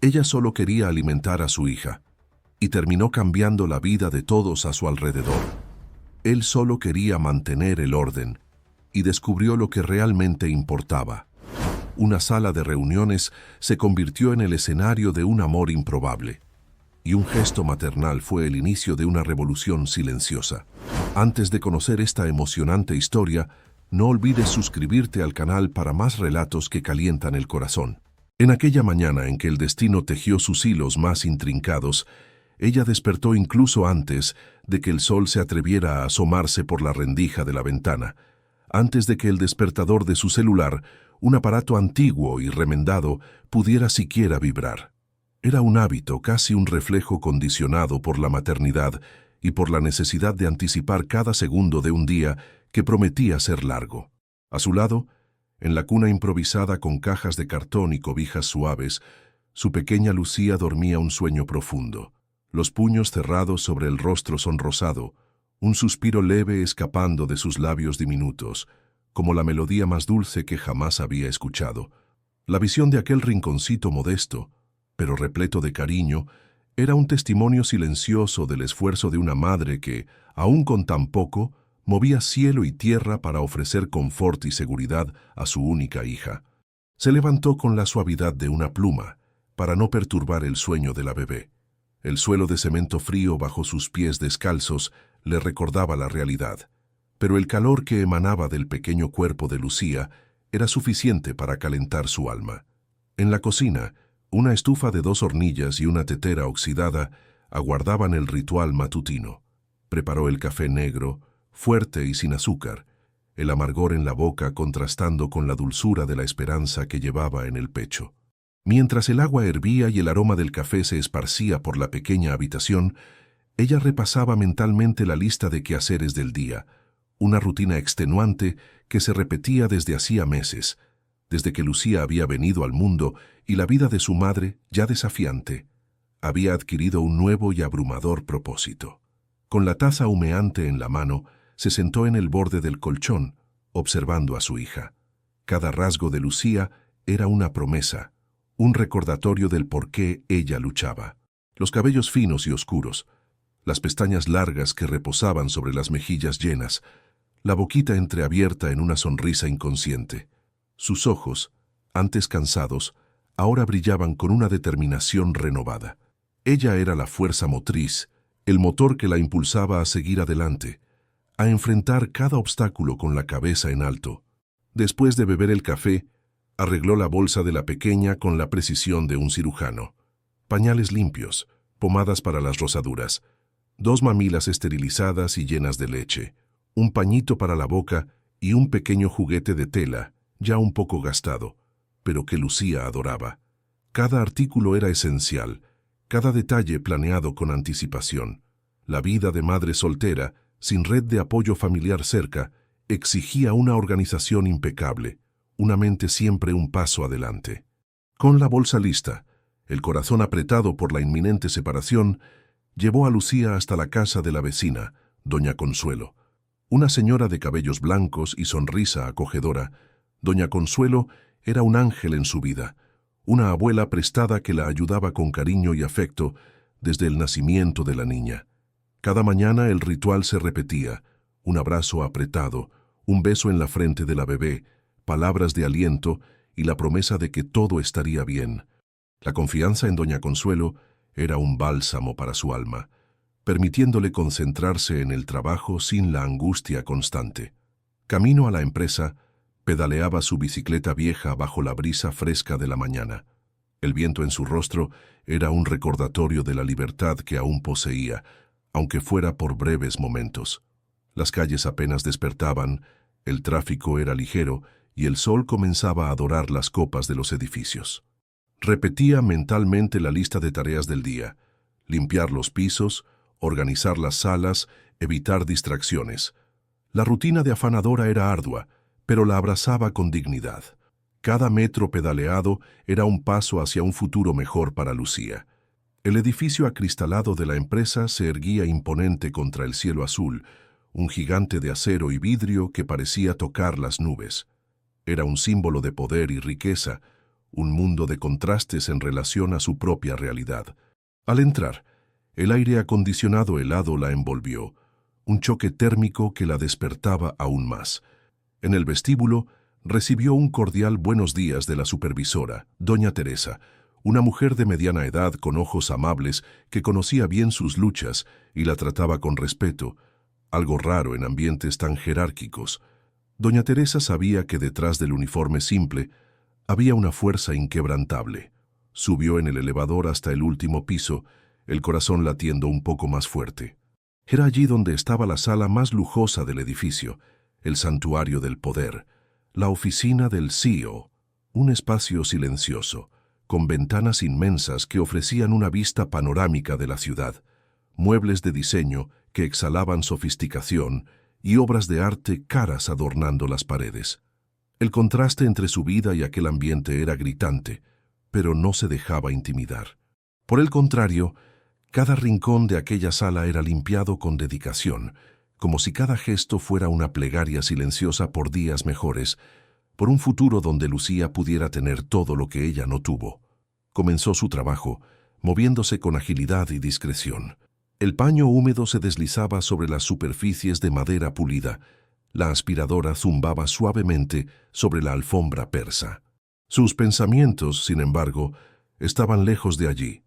Ella solo quería alimentar a su hija, y terminó cambiando la vida de todos a su alrededor. Él solo quería mantener el orden, y descubrió lo que realmente importaba. Una sala de reuniones se convirtió en el escenario de un amor improbable, y un gesto maternal fue el inicio de una revolución silenciosa. Antes de conocer esta emocionante historia, no olvides suscribirte al canal para más relatos que calientan el corazón. En aquella mañana en que el destino tejió sus hilos más intrincados, ella despertó incluso antes de que el sol se atreviera a asomarse por la rendija de la ventana, antes de que el despertador de su celular, un aparato antiguo y remendado, pudiera siquiera vibrar. Era un hábito, casi un reflejo condicionado por la maternidad y por la necesidad de anticipar cada segundo de un día que prometía ser largo. A su lado, en la cuna improvisada con cajas de cartón y cobijas suaves, su pequeña Lucía dormía un sueño profundo, los puños cerrados sobre el rostro sonrosado, un suspiro leve escapando de sus labios diminutos, como la melodía más dulce que jamás había escuchado. La visión de aquel rinconcito modesto, pero repleto de cariño, era un testimonio silencioso del esfuerzo de una madre que, aun con tan poco, movía cielo y tierra para ofrecer confort y seguridad a su única hija. Se levantó con la suavidad de una pluma, para no perturbar el sueño de la bebé. El suelo de cemento frío bajo sus pies descalzos le recordaba la realidad, pero el calor que emanaba del pequeño cuerpo de Lucía era suficiente para calentar su alma. En la cocina, una estufa de 2 hornillas y una tetera oxidada aguardaban el ritual matutino. Preparó el café negro, fuerte y sin azúcar, el amargor en la boca contrastando con la dulzura de la esperanza que llevaba en el pecho. Mientras el agua hervía y el aroma del café se esparcía por la pequeña habitación, ella repasaba mentalmente la lista de quehaceres del día, una rutina extenuante que se repetía desde hacía meses, desde que Lucía había venido al mundo y la vida de su madre, ya desafiante, había adquirido un nuevo y abrumador propósito. Con la taza humeante en la mano, se sentó en el borde del colchón, observando a su hija. Cada rasgo de Lucía era una promesa, un recordatorio del por qué ella luchaba. Los cabellos finos y oscuros, las pestañas largas que reposaban sobre las mejillas llenas, la boquita entreabierta en una sonrisa inconsciente. Sus ojos, antes cansados, ahora brillaban con una determinación renovada. Ella era la fuerza motriz, el motor que la impulsaba a seguir adelante, a enfrentar cada obstáculo con la cabeza en alto. Después de beber el café, arregló la bolsa de la pequeña con la precisión de un cirujano. Pañales limpios, pomadas para las rosaduras, 2 mamilas esterilizadas y llenas de leche, un pañito para la boca y un pequeño juguete de tela, ya un poco gastado, pero que Lucía adoraba. Cada artículo era esencial, cada detalle planeado con anticipación. La vida de madre soltera, sin red de apoyo familiar cerca, exigía una organización impecable, una mente siempre un paso adelante. Con la bolsa lista, el corazón apretado por la inminente separación, llevó a Lucía hasta la casa de la vecina, doña Consuelo. Una señora de cabellos blancos y sonrisa acogedora, doña Consuelo era un ángel en su vida, una abuela prestada que la ayudaba con cariño y afecto desde el nacimiento de la niña. Cada mañana el ritual se repetía, un abrazo apretado, un beso en la frente de la bebé, palabras de aliento y la promesa de que todo estaría bien. La confianza en doña Consuelo era un bálsamo para su alma, permitiéndole concentrarse en el trabajo sin la angustia constante. Camino a la empresa, pedaleaba su bicicleta vieja bajo la brisa fresca de la mañana. El viento en su rostro era un recordatorio de la libertad que aún poseía, aunque fuera por breves momentos. Las calles apenas despertaban, el tráfico era ligero y el sol comenzaba a dorar las copas de los edificios. Repetía mentalmente la lista de tareas del día: limpiar los pisos, organizar las salas, evitar distracciones. La rutina de afanadora era ardua, pero la abrazaba con dignidad. Cada metro pedaleado era un paso hacia un futuro mejor para Lucía. El edificio acristalado de la empresa se erguía imponente contra el cielo azul, un gigante de acero y vidrio que parecía tocar las nubes. Era un símbolo de poder y riqueza, un mundo de contrastes en relación a su propia realidad. Al entrar, el aire acondicionado helado la envolvió, un choque térmico que la despertaba aún más. En el vestíbulo, recibió un cordial buenos días de la supervisora, doña Teresa, una mujer de mediana edad con ojos amables que conocía bien sus luchas y la trataba con respeto, algo raro en ambientes tan jerárquicos. Doña Teresa sabía que detrás del uniforme simple había una fuerza inquebrantable. Subió en el elevador hasta el último piso, el corazón latiendo un poco más fuerte. Era allí donde estaba la sala más lujosa del edificio, el santuario del poder, la oficina del CEO, un espacio silencioso, con ventanas inmensas que ofrecían una vista panorámica de la ciudad, muebles de diseño que exhalaban sofisticación y obras de arte caras adornando las paredes. El contraste entre su vida y aquel ambiente era gritante, pero no se dejaba intimidar. Por el contrario, cada rincón de aquella sala era limpiado con dedicación, como si cada gesto fuera una plegaria silenciosa por días mejores, por un futuro donde Lucía pudiera tener todo lo que ella no tuvo. Comenzó su trabajo, moviéndose con agilidad y discreción. El paño húmedo se deslizaba sobre las superficies de madera pulida. La aspiradora zumbaba suavemente sobre la alfombra persa. Sus pensamientos, sin embargo, estaban lejos de allí,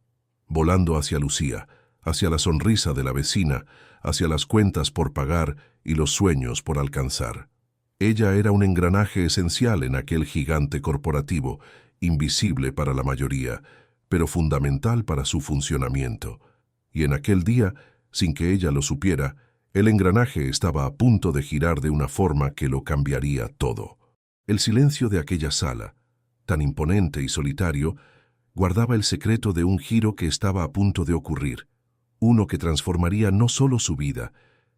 volando hacia Lucía, hacia la sonrisa de la vecina, hacia las cuentas por pagar y los sueños por alcanzar. Ella era un engranaje esencial en aquel gigante corporativo, invisible para la mayoría, pero fundamental para su funcionamiento. Y en aquel día, sin que ella lo supiera, el engranaje estaba a punto de girar de una forma que lo cambiaría todo. El silencio de aquella sala, tan imponente y solitario, guardaba el secreto de un giro que estaba a punto de ocurrir, uno que transformaría no solo su vida,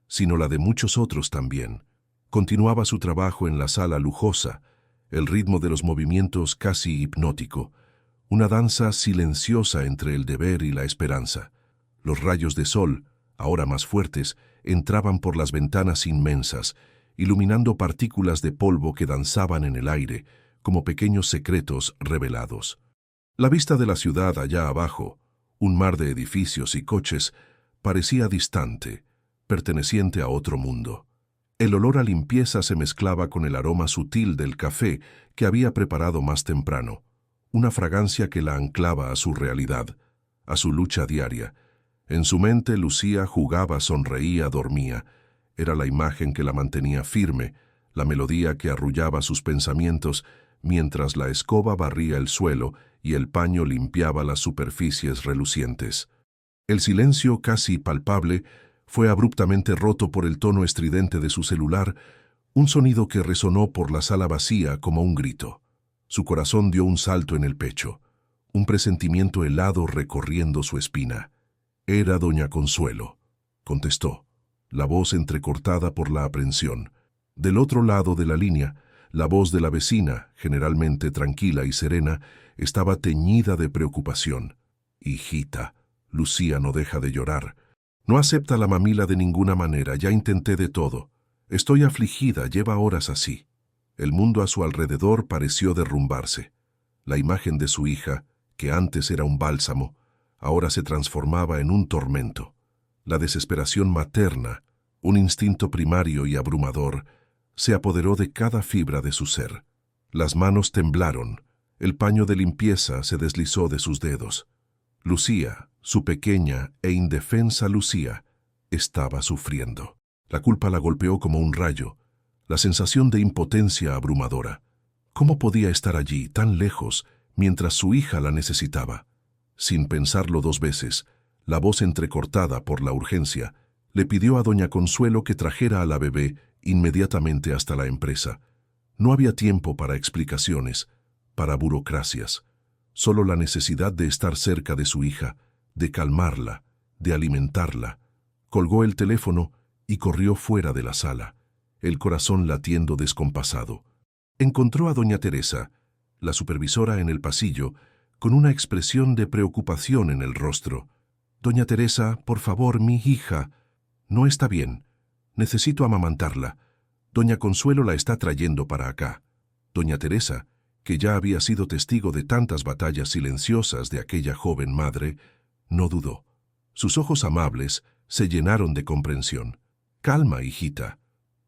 sino la de muchos otros también. Continuaba su trabajo en la sala lujosa, el ritmo de los movimientos casi hipnótico, una danza silenciosa entre el deber y la esperanza. Los rayos de sol, ahora más fuertes, entraban por las ventanas inmensas, iluminando partículas de polvo que danzaban en el aire, como pequeños secretos revelados. La vista de la ciudad allá abajo, un mar de edificios y coches, parecía distante, perteneciente a otro mundo. El olor a limpieza se mezclaba con el aroma sutil del café que había preparado más temprano, una fragancia que la anclaba a su realidad, a su lucha diaria. En su mente Lucía jugaba, sonreía, dormía. Era la imagen que la mantenía firme, la melodía que arrullaba sus pensamientos mientras la escoba barría el suelo y el paño limpiaba las superficies relucientes. El silencio casi palpable fue abruptamente roto por el tono estridente de su celular, un sonido que resonó por la sala vacía como un grito. Su corazón dio un salto en el pecho, un presentimiento helado recorriendo su espina. Era doña Consuelo, contestó, la voz entrecortada por la aprensión. Del otro lado de la línea, la voz de la vecina, generalmente tranquila y serena, estaba teñida de preocupación. Hijita, Lucía no deja de llorar. No acepta la mamila de ninguna manera, ya intenté de todo. Estoy afligida, lleva horas así. El mundo a su alrededor pareció derrumbarse. La imagen de su hija, que antes era un bálsamo, ahora se transformaba en un tormento. La desesperación materna, un instinto primario y abrumador, se apoderó de cada fibra de su ser. Las manos temblaron, el paño de limpieza se deslizó de sus dedos. Lucía, su pequeña e indefensa Lucía, estaba sufriendo. La culpa la golpeó como un rayo, la sensación de impotencia abrumadora. ¿Cómo podía estar allí, tan lejos, mientras su hija la necesitaba? Sin pensarlo dos veces, la voz entrecortada por la urgencia le pidió a doña Consuelo que trajera a la bebé inmediatamente hasta la empresa. No había tiempo para explicaciones, para burocracias, solo la necesidad de estar cerca de su hija, de calmarla, de alimentarla. Colgó el teléfono y corrió fuera de la sala, el corazón latiendo descompasado. Encontró a doña Teresa, la supervisora, en el pasillo, con una expresión de preocupación en el rostro. «Doña Teresa, por favor, mi hija. No está bien. Necesito amamantarla. Doña Consuelo la está trayendo para acá». Doña Teresa, que ya había sido testigo de tantas batallas silenciosas de aquella joven madre, no dudó. Sus ojos amables se llenaron de comprensión. «Calma, hijita.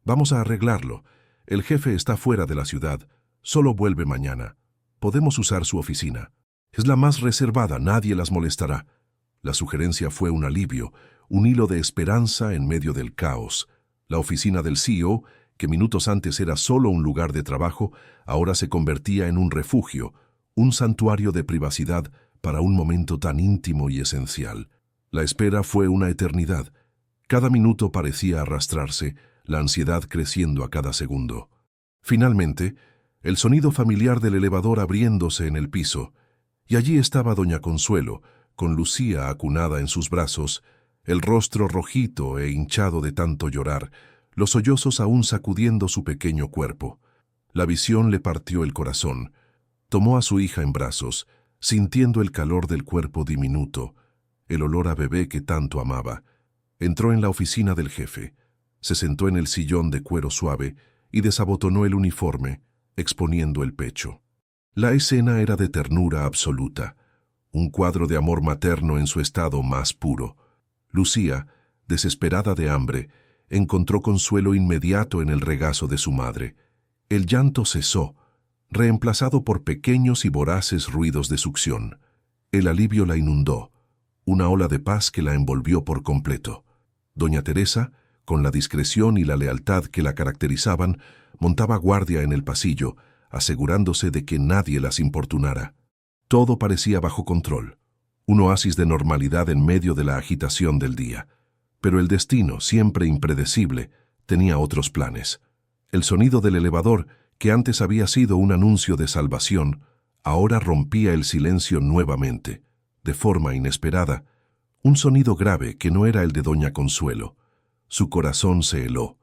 Vamos a arreglarlo. El jefe está fuera de la ciudad. Solo vuelve mañana. Podemos usar su oficina. Es la más reservada, nadie las molestará». La sugerencia fue un alivio, un hilo de esperanza en medio del caos. La oficina del CEO, que minutos antes era solo un lugar de trabajo, ahora se convertía en un refugio, un santuario de privacidad para un momento tan íntimo y esencial. La espera fue una eternidad. Cada minuto parecía arrastrarse, la ansiedad creciendo a cada segundo. Finalmente, el sonido familiar del elevador abriéndose en el piso, y allí estaba doña Consuelo, con Lucía acunada en sus brazos, el rostro rojito e hinchado de tanto llorar, los sollozos aún sacudiendo su pequeño cuerpo. La visión le partió el corazón. Tomó a su hija en brazos, sintiendo el calor del cuerpo diminuto, el olor a bebé que tanto amaba. Entró en la oficina del jefe, se sentó en el sillón de cuero suave y desabotonó el uniforme, exponiendo el pecho. La escena era de ternura absoluta, un cuadro de amor materno en su estado más puro. Lucía, desesperada de hambre, encontró consuelo inmediato en el regazo de su madre. El llanto cesó, reemplazado por pequeños y voraces ruidos de succión. El alivio la inundó, una ola de paz que la envolvió por completo. Doña Teresa, con la discreción y la lealtad que la caracterizaban, montaba guardia en el pasillo, asegurándose de que nadie las importunara. Todo parecía bajo control, un oasis de normalidad en medio de la agitación del día. Pero el destino, siempre impredecible, tenía otros planes. El sonido del elevador, que antes había sido un anuncio de salvación, ahora rompía el silencio nuevamente, de forma inesperada, un sonido grave que no era el de doña Consuelo. Su corazón se heló.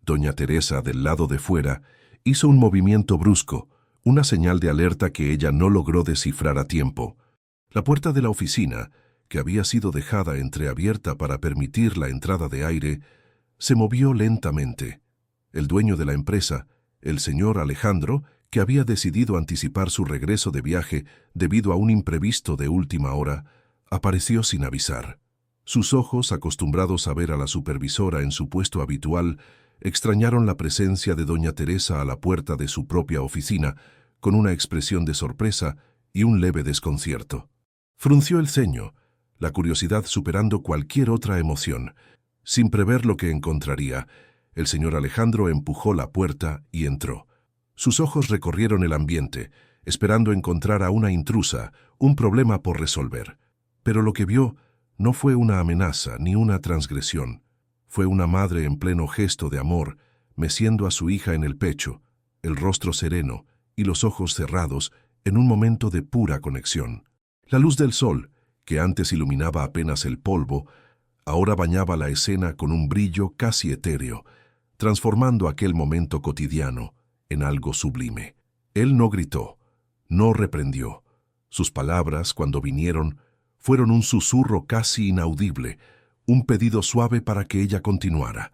Doña Teresa, del lado de fuera, hizo un movimiento brusco, una señal de alerta que ella no logró descifrar a tiempo. La puerta de la oficina, que había sido dejada entreabierta para permitir la entrada de aire, se movió lentamente. El dueño de la empresa, el señor Alejandro, que había decidido anticipar su regreso de viaje debido a un imprevisto de última hora, apareció sin avisar. Sus ojos, acostumbrados a ver a la supervisora en su puesto habitual, extrañaron la presencia de doña Teresa a la puerta de su propia oficina, con una expresión de sorpresa y un leve desconcierto. Frunció el ceño, la curiosidad superando cualquier otra emoción. Sin prever lo que encontraría, el señor Alejandro empujó la puerta y entró. Sus ojos recorrieron el ambiente, esperando encontrar a una intrusa, un problema por resolver. Pero lo que vio no fue una amenaza ni una transgresión. Fue una madre en pleno gesto de amor, meciendo a su hija en el pecho, el rostro sereno y los ojos cerrados en un momento de pura conexión. La luz del sol, que antes iluminaba apenas el polvo, ahora bañaba la escena con un brillo casi etéreo, transformando aquel momento cotidiano en algo sublime. Él no gritó, no reprendió. Sus palabras, cuando vinieron, fueron un susurro casi inaudible, un pedido suave para que ella continuara.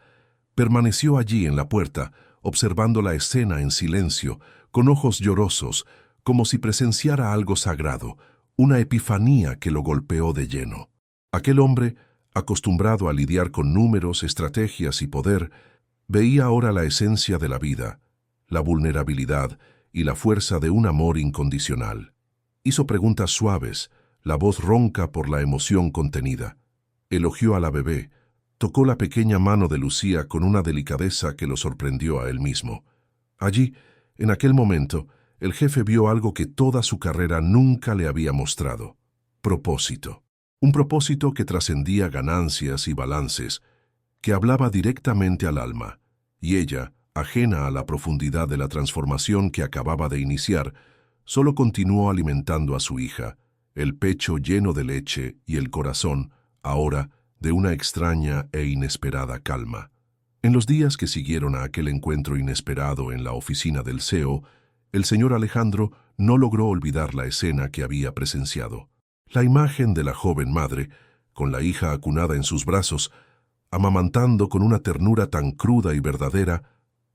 Permaneció allí en la puerta, observando la escena en silencio, con ojos llorosos, como si presenciara algo sagrado, una epifanía que lo golpeó de lleno. Aquel hombre, acostumbrado a lidiar con números, estrategias y poder, veía ahora la esencia de la vida, la vulnerabilidad y la fuerza de un amor incondicional. Hizo preguntas suaves, la voz ronca por la emoción contenida. Elogió a la bebé, tocó la pequeña mano de Lucía con una delicadeza que lo sorprendió a él mismo. Allí, en aquel momento, el jefe vio algo que toda su carrera nunca le había mostrado: propósito. Un propósito que trascendía ganancias y balances, que hablaba directamente al alma, y ella, ajena a la profundidad de la transformación que acababa de iniciar, solo continuó alimentando a su hija, el pecho lleno de leche y el corazón, ahora, de una extraña e inesperada calma. En los días que siguieron a aquel encuentro inesperado en la oficina del CEO, el señor Alejandro no logró olvidar la escena que había presenciado. La imagen de la joven madre, con la hija acunada en sus brazos, amamantando con una ternura tan cruda y verdadera,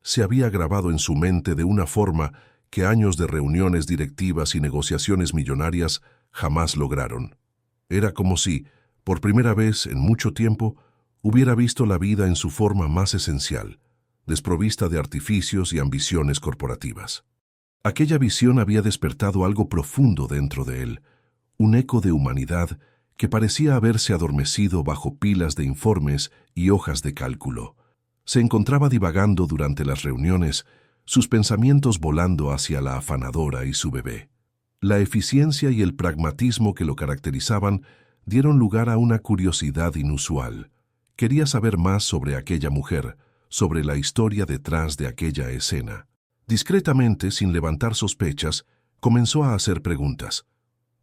se había grabado en su mente de una forma que años de reuniones directivas y negociaciones millonarias jamás lograron. Era como si, por primera vez en mucho tiempo, hubiera visto la vida en su forma más esencial, desprovista de artificios y ambiciones corporativas. Aquella visión había despertado algo profundo dentro de él, un eco de humanidad que parecía haberse adormecido bajo pilas de informes y hojas de cálculo. Se encontraba divagando durante las reuniones, sus pensamientos volando hacia la afanadora y su bebé. La eficiencia y el pragmatismo que lo caracterizaban dieron lugar a una curiosidad inusual. Quería saber más sobre aquella mujer, sobre la historia detrás de aquella escena. Discretamente, sin levantar sospechas, comenzó a hacer preguntas.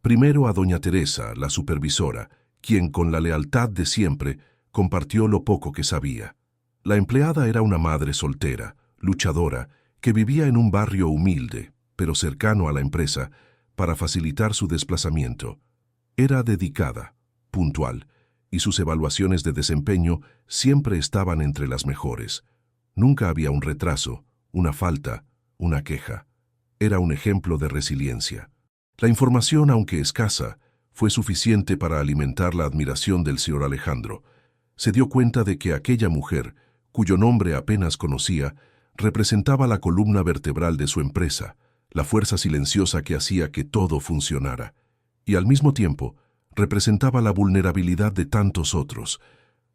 Primero a doña Teresa, la supervisora, quien con la lealtad de siempre compartió lo poco que sabía. La empleada era una madre soltera, luchadora, que vivía en un barrio humilde, pero cercano a la empresa, para facilitar su desplazamiento. Era dedicada, puntual, y sus evaluaciones de desempeño siempre estaban entre las mejores. Nunca había un retraso, una falta, una queja. Era un ejemplo de resiliencia. La información, aunque escasa, fue suficiente para alimentar la admiración del señor Alejandro. Se dio cuenta de que aquella mujer, cuyo nombre apenas conocía, representaba la columna vertebral de su empresa, la fuerza silenciosa que hacía que todo funcionara, y al mismo tiempo representaba la vulnerabilidad de tantos otros,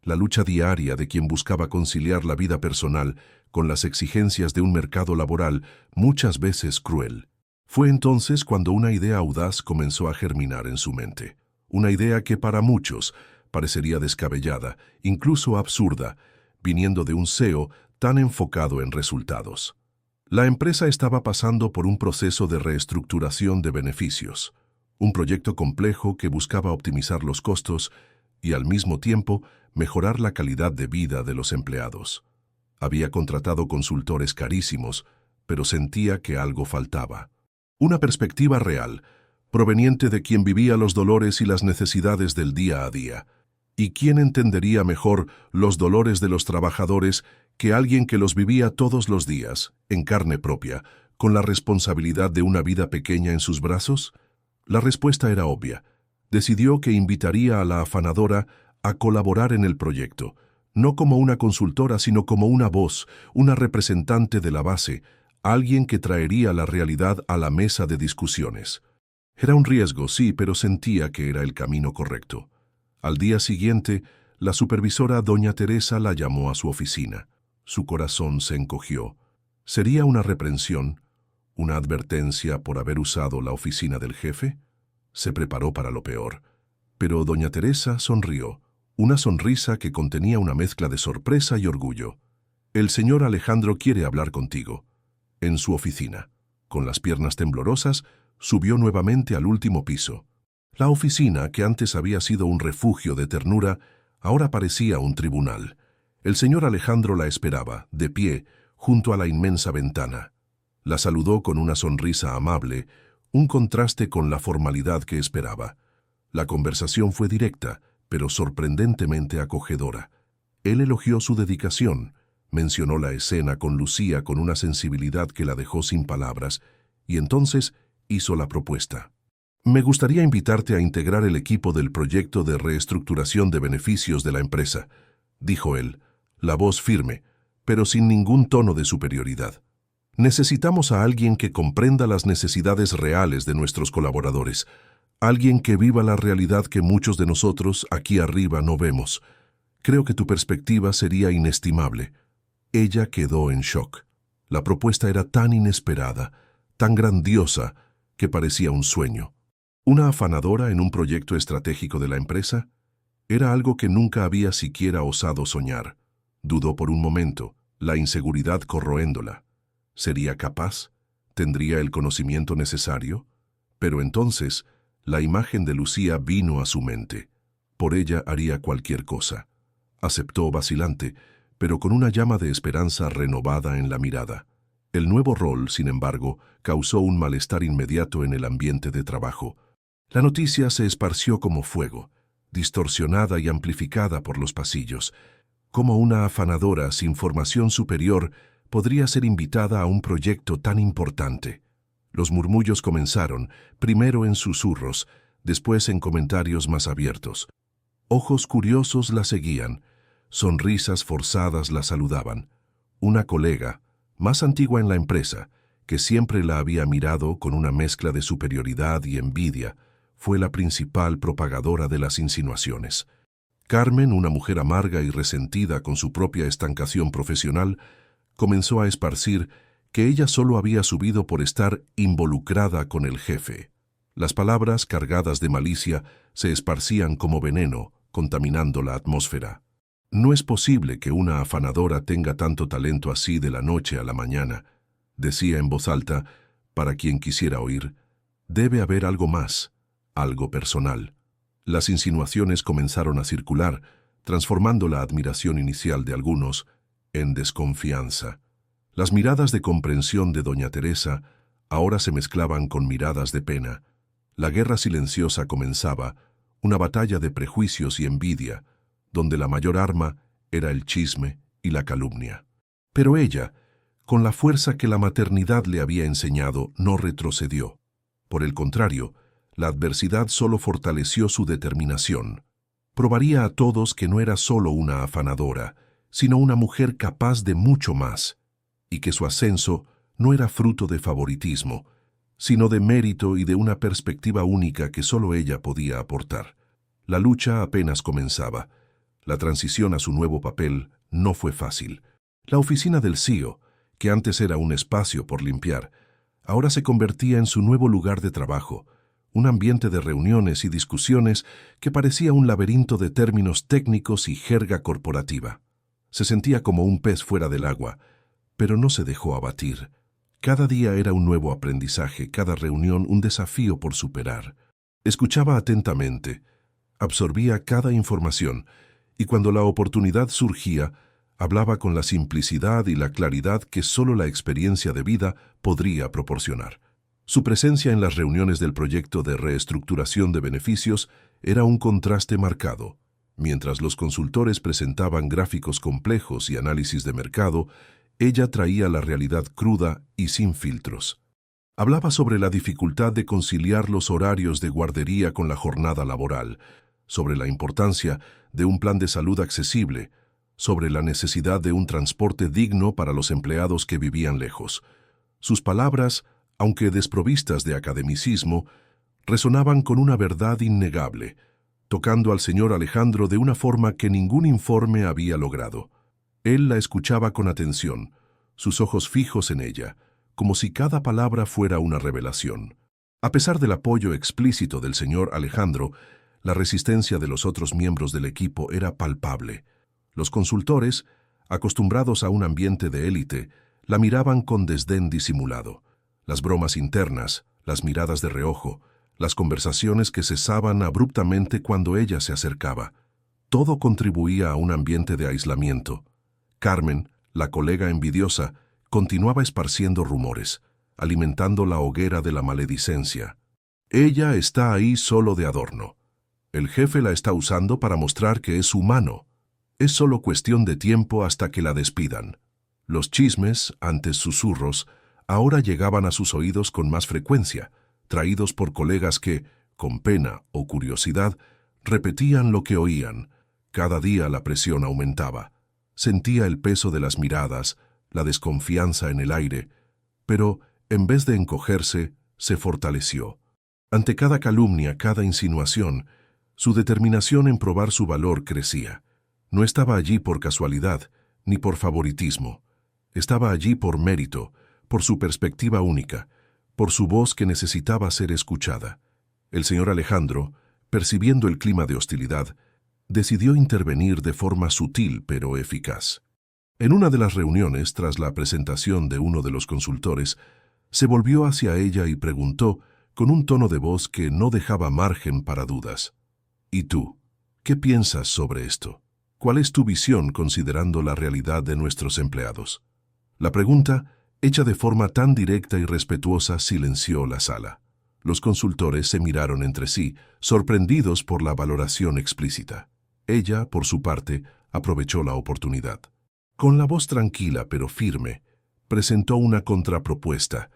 la lucha diaria de quien buscaba conciliar la vida personal con las exigencias de un mercado laboral muchas veces cruel. Fue entonces cuando una idea audaz comenzó a germinar en su mente, una idea que para muchos parecería descabellada, incluso absurda, viniendo de un CEO tan enfocado en resultados. La empresa estaba pasando por un proceso de reestructuración de beneficios, un proyecto complejo que buscaba optimizar los costos y al mismo tiempo mejorar la calidad de vida de los empleados. Había contratado consultores carísimos, pero sentía que algo faltaba. Una perspectiva real, proveniente de quien vivía los dolores y las necesidades del día a día. ¿Y quién entendería mejor los dolores de los trabajadores que alguien que los vivía todos los días, en carne propia, con la responsabilidad de una vida pequeña en sus brazos? La respuesta era obvia. Decidió que invitaría a la afanadora a colaborar en el proyecto, no como una consultora, sino como una voz, una representante de la base, alguien que traería la realidad a la mesa de discusiones. Era un riesgo, sí, pero sentía que era el camino correcto. Al día siguiente, la supervisora doña Teresa la llamó a su oficina. Su corazón se encogió. ¿Sería una reprensión? ¿Una advertencia por haber usado la oficina del jefe? Se preparó para lo peor. Pero doña Teresa sonrió, una sonrisa que contenía una mezcla de sorpresa y orgullo. El señor Alejandro quiere hablar contigo. En su oficina, con las piernas temblorosas, subió nuevamente al último piso. La oficina, que antes había sido un refugio de ternura, ahora parecía un tribunal. El señor Alejandro la esperaba, de pie, junto a la inmensa ventana. La saludó con una sonrisa amable, un contraste con la formalidad que esperaba. La conversación fue directa, pero sorprendentemente acogedora. Él elogió su dedicación, mencionó la escena con Lucía con una sensibilidad que la dejó sin palabras, y entonces hizo la propuesta. Me gustaría invitarte a integrar el equipo del proyecto de reestructuración de beneficios de la empresa, dijo él, la voz firme, pero sin ningún tono de superioridad. Necesitamos a alguien que comprenda las necesidades reales de nuestros colaboradores, alguien que viva la realidad que muchos de nosotros aquí arriba no vemos. Creo que tu perspectiva sería inestimable. Ella quedó en shock. La propuesta era tan inesperada, tan grandiosa, que parecía un sueño. ¿Una afanadora en un proyecto estratégico de la empresa? Era algo que nunca había siquiera osado soñar. Dudó por un momento, la inseguridad corroéndola. ¿Sería capaz? ¿Tendría el conocimiento necesario? Pero entonces, la imagen de Lucía vino a su mente. Por ella haría cualquier cosa. Aceptó vacilante, pero con una llama de esperanza renovada en la mirada. El nuevo rol, sin embargo, causó un malestar inmediato en el ambiente de trabajo. La noticia se esparció como fuego, distorsionada y amplificada por los pasillos. Como una afanadora sin formación superior podría ser invitada a un proyecto tan importante. Los murmullos comenzaron, primero en susurros, después en comentarios más abiertos. Ojos curiosos la seguían, sonrisas forzadas la saludaban. Una colega, más antigua en la empresa, que siempre la había mirado con una mezcla de superioridad y envidia, fue la principal propagadora de las insinuaciones. Carmen, una mujer amarga y resentida con su propia estancación profesional, comenzó a esparcir que ella solo había subido por estar involucrada con el jefe. Las palabras, cargadas de malicia, se esparcían como veneno, contaminando la atmósfera. No es posible que una afanadora tenga tanto talento así de la noche a la mañana, decía en voz alta, para quien quisiera oír. Debe haber algo más, algo personal. Las insinuaciones comenzaron a circular, transformando la admiración inicial de algunos en desconfianza. Las miradas de comprensión de doña Teresa ahora se mezclaban con miradas de pena. La guerra silenciosa comenzaba, una batalla de prejuicios y envidia, donde la mayor arma era el chisme y la calumnia. Pero ella, con la fuerza que la maternidad le había enseñado, no retrocedió. Por el contrario, la adversidad solo fortaleció su determinación. Probaría a todos que no era solo una afanadora, sino una mujer capaz de mucho más, y que su ascenso no era fruto de favoritismo, sino de mérito y de una perspectiva única que solo ella podía aportar. La lucha apenas comenzaba. La transición a su nuevo papel no fue fácil. La oficina del CEO, que antes era un espacio por limpiar, ahora se convertía en su nuevo lugar de trabajo, un ambiente de reuniones y discusiones que parecía un laberinto de términos técnicos y jerga corporativa. Se sentía como un pez fuera del agua, pero no se dejó abatir. Cada día era un nuevo aprendizaje, cada reunión un desafío por superar. Escuchaba atentamente, absorbía cada información, y cuando la oportunidad surgía, hablaba con la simplicidad y la claridad que solo la experiencia de vida podría proporcionar. Su presencia en las reuniones del proyecto de reestructuración de beneficios era un contraste marcado. Mientras los consultores presentaban gráficos complejos y análisis de mercado, ella traía la realidad cruda y sin filtros. Hablaba sobre la dificultad de conciliar los horarios de guardería con la jornada laboral, sobre la importancia de un plan de salud accesible, sobre la necesidad de un transporte digno para los empleados que vivían lejos. Sus palabras, aunque desprovistas de academicismo, resonaban con una verdad innegable, tocando al señor Alejandro de una forma que ningún informe había logrado. Él la escuchaba con atención, sus ojos fijos en ella, como si cada palabra fuera una revelación. A pesar del apoyo explícito del señor Alejandro, la resistencia de los otros miembros del equipo era palpable. Los consultores, acostumbrados a un ambiente de élite, la miraban con desdén disimulado. Las bromas internas, las miradas de reojo, las conversaciones que cesaban abruptamente cuando ella se acercaba. Todo contribuía a un ambiente de aislamiento. Carmen, la colega envidiosa, continuaba esparciendo rumores, alimentando la hoguera de la maledicencia. Ella está ahí solo de adorno. El jefe la está usando para mostrar que es humano. Es solo cuestión de tiempo hasta que la despidan. Los chismes, antes susurros, ahora llegaban a sus oídos con más frecuencia, traídos por colegas que, con pena o curiosidad, repetían lo que oían. Cada día la presión aumentaba. Sentía el peso de las miradas, la desconfianza en el aire, pero, en vez de encogerse, se fortaleció. Ante cada calumnia, cada insinuación, su determinación en probar su valor crecía. No estaba allí por casualidad, ni por favoritismo. Estaba allí por mérito, por su perspectiva única, por su voz que necesitaba ser escuchada. El señor Alejandro, percibiendo el clima de hostilidad, decidió intervenir de forma sutil pero eficaz. En una de las reuniones, tras la presentación de uno de los consultores, se volvió hacia ella y preguntó, con un tono de voz que no dejaba margen para dudas: ¿Y tú? ¿Qué piensas sobre esto? ¿Cuál es tu visión considerando la realidad de nuestros empleados? La pregunta, hecha de forma tan directa y respetuosa, silenció la sala. Los consultores se miraron entre sí, sorprendidos por la valoración explícita. Ella, por su parte, aprovechó la oportunidad. Con la voz tranquila pero firme, presentó una contrapropuesta,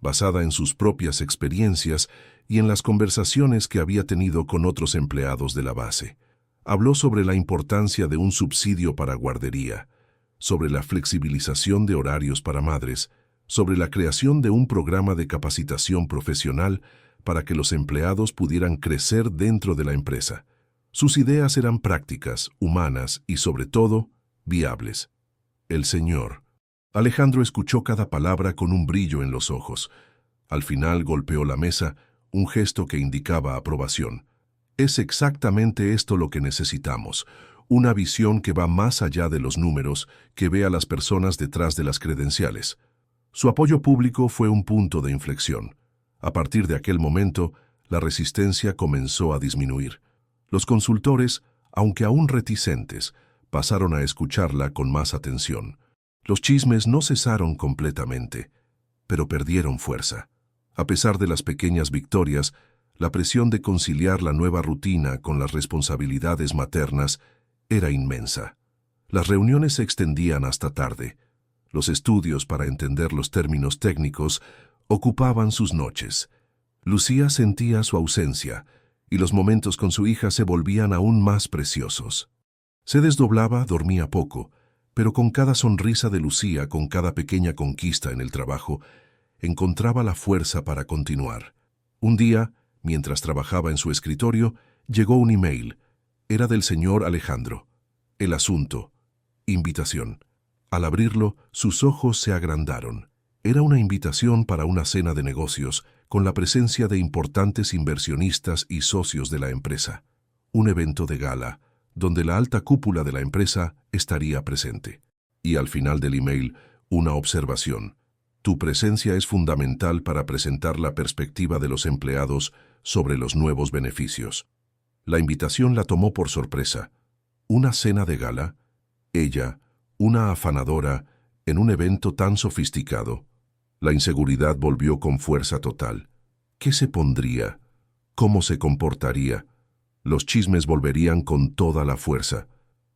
basada en sus propias experiencias y en las conversaciones que había tenido con otros empleados de la base. Habló sobre la importancia de un subsidio para guardería, sobre la flexibilización de horarios para madres, sobre la creación de un programa de capacitación profesional para que los empleados pudieran crecer dentro de la empresa. Sus ideas eran prácticas, humanas y, sobre todo, viables. El señor. Alejandro escuchó cada palabra con un brillo en los ojos. Al final golpeó la mesa, un gesto que indicaba aprobación. Es exactamente esto lo que necesitamos, una visión que va más allá de los números, que ve a las personas detrás de las credenciales. Su apoyo público fue un punto de inflexión. A partir de aquel momento, la resistencia comenzó a disminuir. Los consultores, aunque aún reticentes, pasaron a escucharla con más atención. Los chismes no cesaron completamente, pero perdieron fuerza. A pesar de las pequeñas victorias, la presión de conciliar la nueva rutina con las responsabilidades maternas era inmensa. Las reuniones se extendían hasta tarde. Los estudios para entender los términos técnicos ocupaban sus noches. Lucía sentía su ausencia, y los momentos con su hija se volvían aún más preciosos. Se desdoblaba, dormía poco, pero con cada sonrisa de Lucía, con cada pequeña conquista en el trabajo, encontraba la fuerza para continuar. Un día, mientras trabajaba en su escritorio, llegó un email. Era del señor Alejandro. El asunto: invitación. Al abrirlo, sus ojos se agrandaron. Era una invitación para una cena de negocios, con la presencia de importantes inversionistas y socios de la empresa. Un evento de gala, donde la alta cúpula de la empresa estaría presente. Y al final del email, una observación. Tu presencia es fundamental para presentar la perspectiva de los empleados sobre los nuevos beneficios. La invitación la tomó por sorpresa. ¿Una cena de gala? Ella, una afanadora, en un evento tan sofisticado. La inseguridad volvió con fuerza total. ¿Qué se pondría? ¿Cómo se comportaría? Los chismes volverían con toda la fuerza,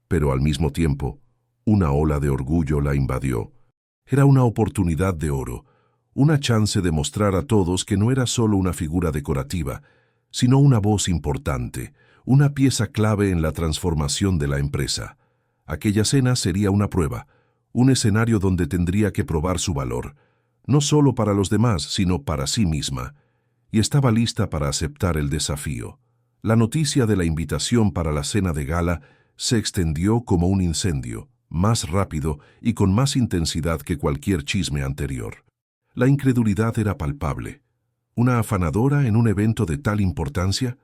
pero al mismo tiempo, una ola de orgullo la invadió. Era una oportunidad de oro, una chance de mostrar a todos que no era solo una figura decorativa, sino una voz importante, una pieza clave en la transformación de la empresa. Aquella cena sería una prueba, un escenario donde tendría que probar su valor, no solo para los demás, sino para sí misma, y estaba lista para aceptar el desafío. La noticia de la invitación para la cena de gala se extendió como un incendio, más rápido y con más intensidad que cualquier chisme anterior. La incredulidad era palpable. ¿Una afanadora en un evento de tal importancia?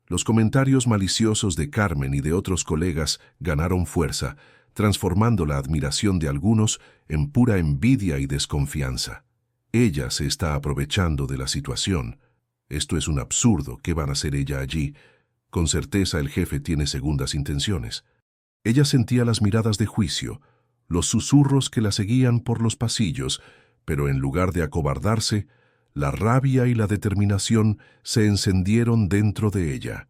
Los comentarios maliciosos de Carmen y de otros colegas ganaron fuerza, transformando la admiración de algunos en pura envidia y desconfianza. Ella se está aprovechando de la situación. Esto es un absurdo. ¿Qué van a hacer ella allí? Con certeza el jefe tiene segundas intenciones. Ella sentía las miradas de juicio, los susurros que la seguían por los pasillos, pero en lugar de acobardarse, la rabia y la determinación se encendieron dentro de ella.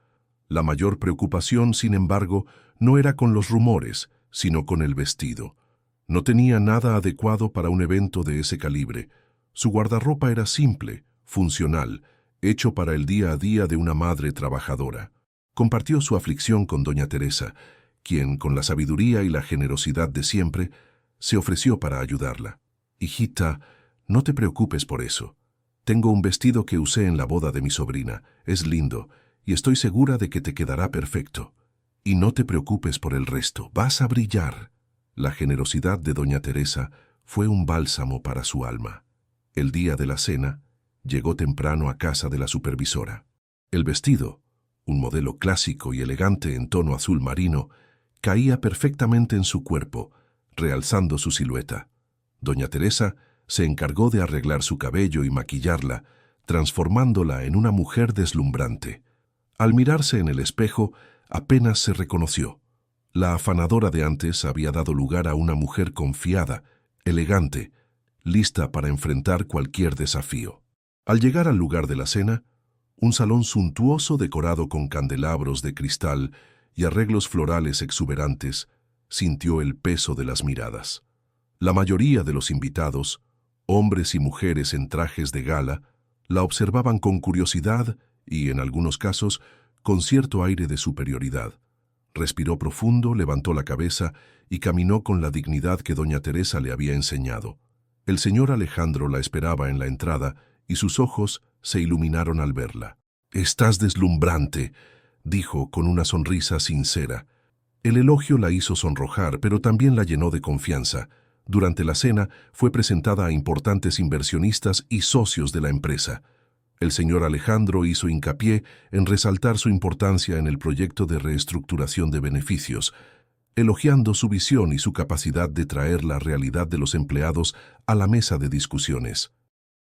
La mayor preocupación, sin embargo, no era con los rumores, sino con el vestido. No tenía nada adecuado para un evento de ese calibre. Su guardarropa era simple, funcional, hecho para el día a día de una madre trabajadora. Compartió su aflicción con doña Teresa, quien, con la sabiduría y la generosidad de siempre, se ofreció para ayudarla. «Hijita, no te preocupes por eso. Tengo un vestido que usé en la boda de mi sobrina. Es lindo, y estoy segura de que te quedará perfecto. Y no te preocupes por el resto. Vas a brillar». La generosidad de doña Teresa fue un bálsamo para su alma. El día de la cena, llegó temprano a casa de la supervisora. El vestido, un modelo clásico y elegante en tono azul marino, caía perfectamente en su cuerpo, realzando su silueta. Doña Teresa se encargó de arreglar su cabello y maquillarla, transformándola en una mujer deslumbrante. Al mirarse en el espejo, apenas se reconoció. La afanadora de antes había dado lugar a una mujer confiada, elegante, lista para enfrentar cualquier desafío. Al llegar al lugar de la cena, un salón suntuoso decorado con candelabros de cristal y arreglos florales exuberantes, sintió el peso de las miradas. La mayoría de los invitados, Hombres y mujeres en trajes de gala la observaban con curiosidad y, en algunos casos, con cierto aire de superioridad. Respiró profundo, levantó la cabeza y caminó con la dignidad que doña Teresa le había enseñado. El señor Alejandro la esperaba en la entrada y sus ojos se iluminaron al verla. «Estás deslumbrante», dijo con una sonrisa sincera. El elogio la hizo sonrojar, pero también la llenó de confianza. Durante la cena fue presentada a importantes inversionistas y socios de la empresa. El señor Alejandro hizo hincapié en resaltar su importancia en el proyecto de reestructuración de beneficios, elogiando su visión y su capacidad de traer la realidad de los empleados a la mesa de discusiones.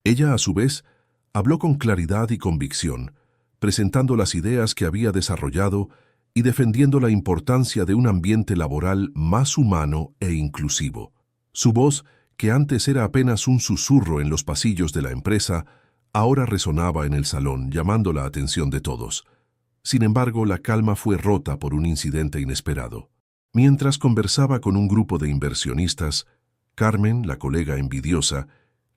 Ella, a su vez, habló con claridad y convicción, presentando las ideas que había desarrollado y defendiendo la importancia de un ambiente laboral más humano e inclusivo. Su voz, que antes era apenas un susurro en los pasillos de la empresa, ahora resonaba en el salón, llamando la atención de todos. Sin embargo, la calma fue rota por un incidente inesperado. Mientras conversaba con un grupo de inversionistas, Carmen, la colega envidiosa,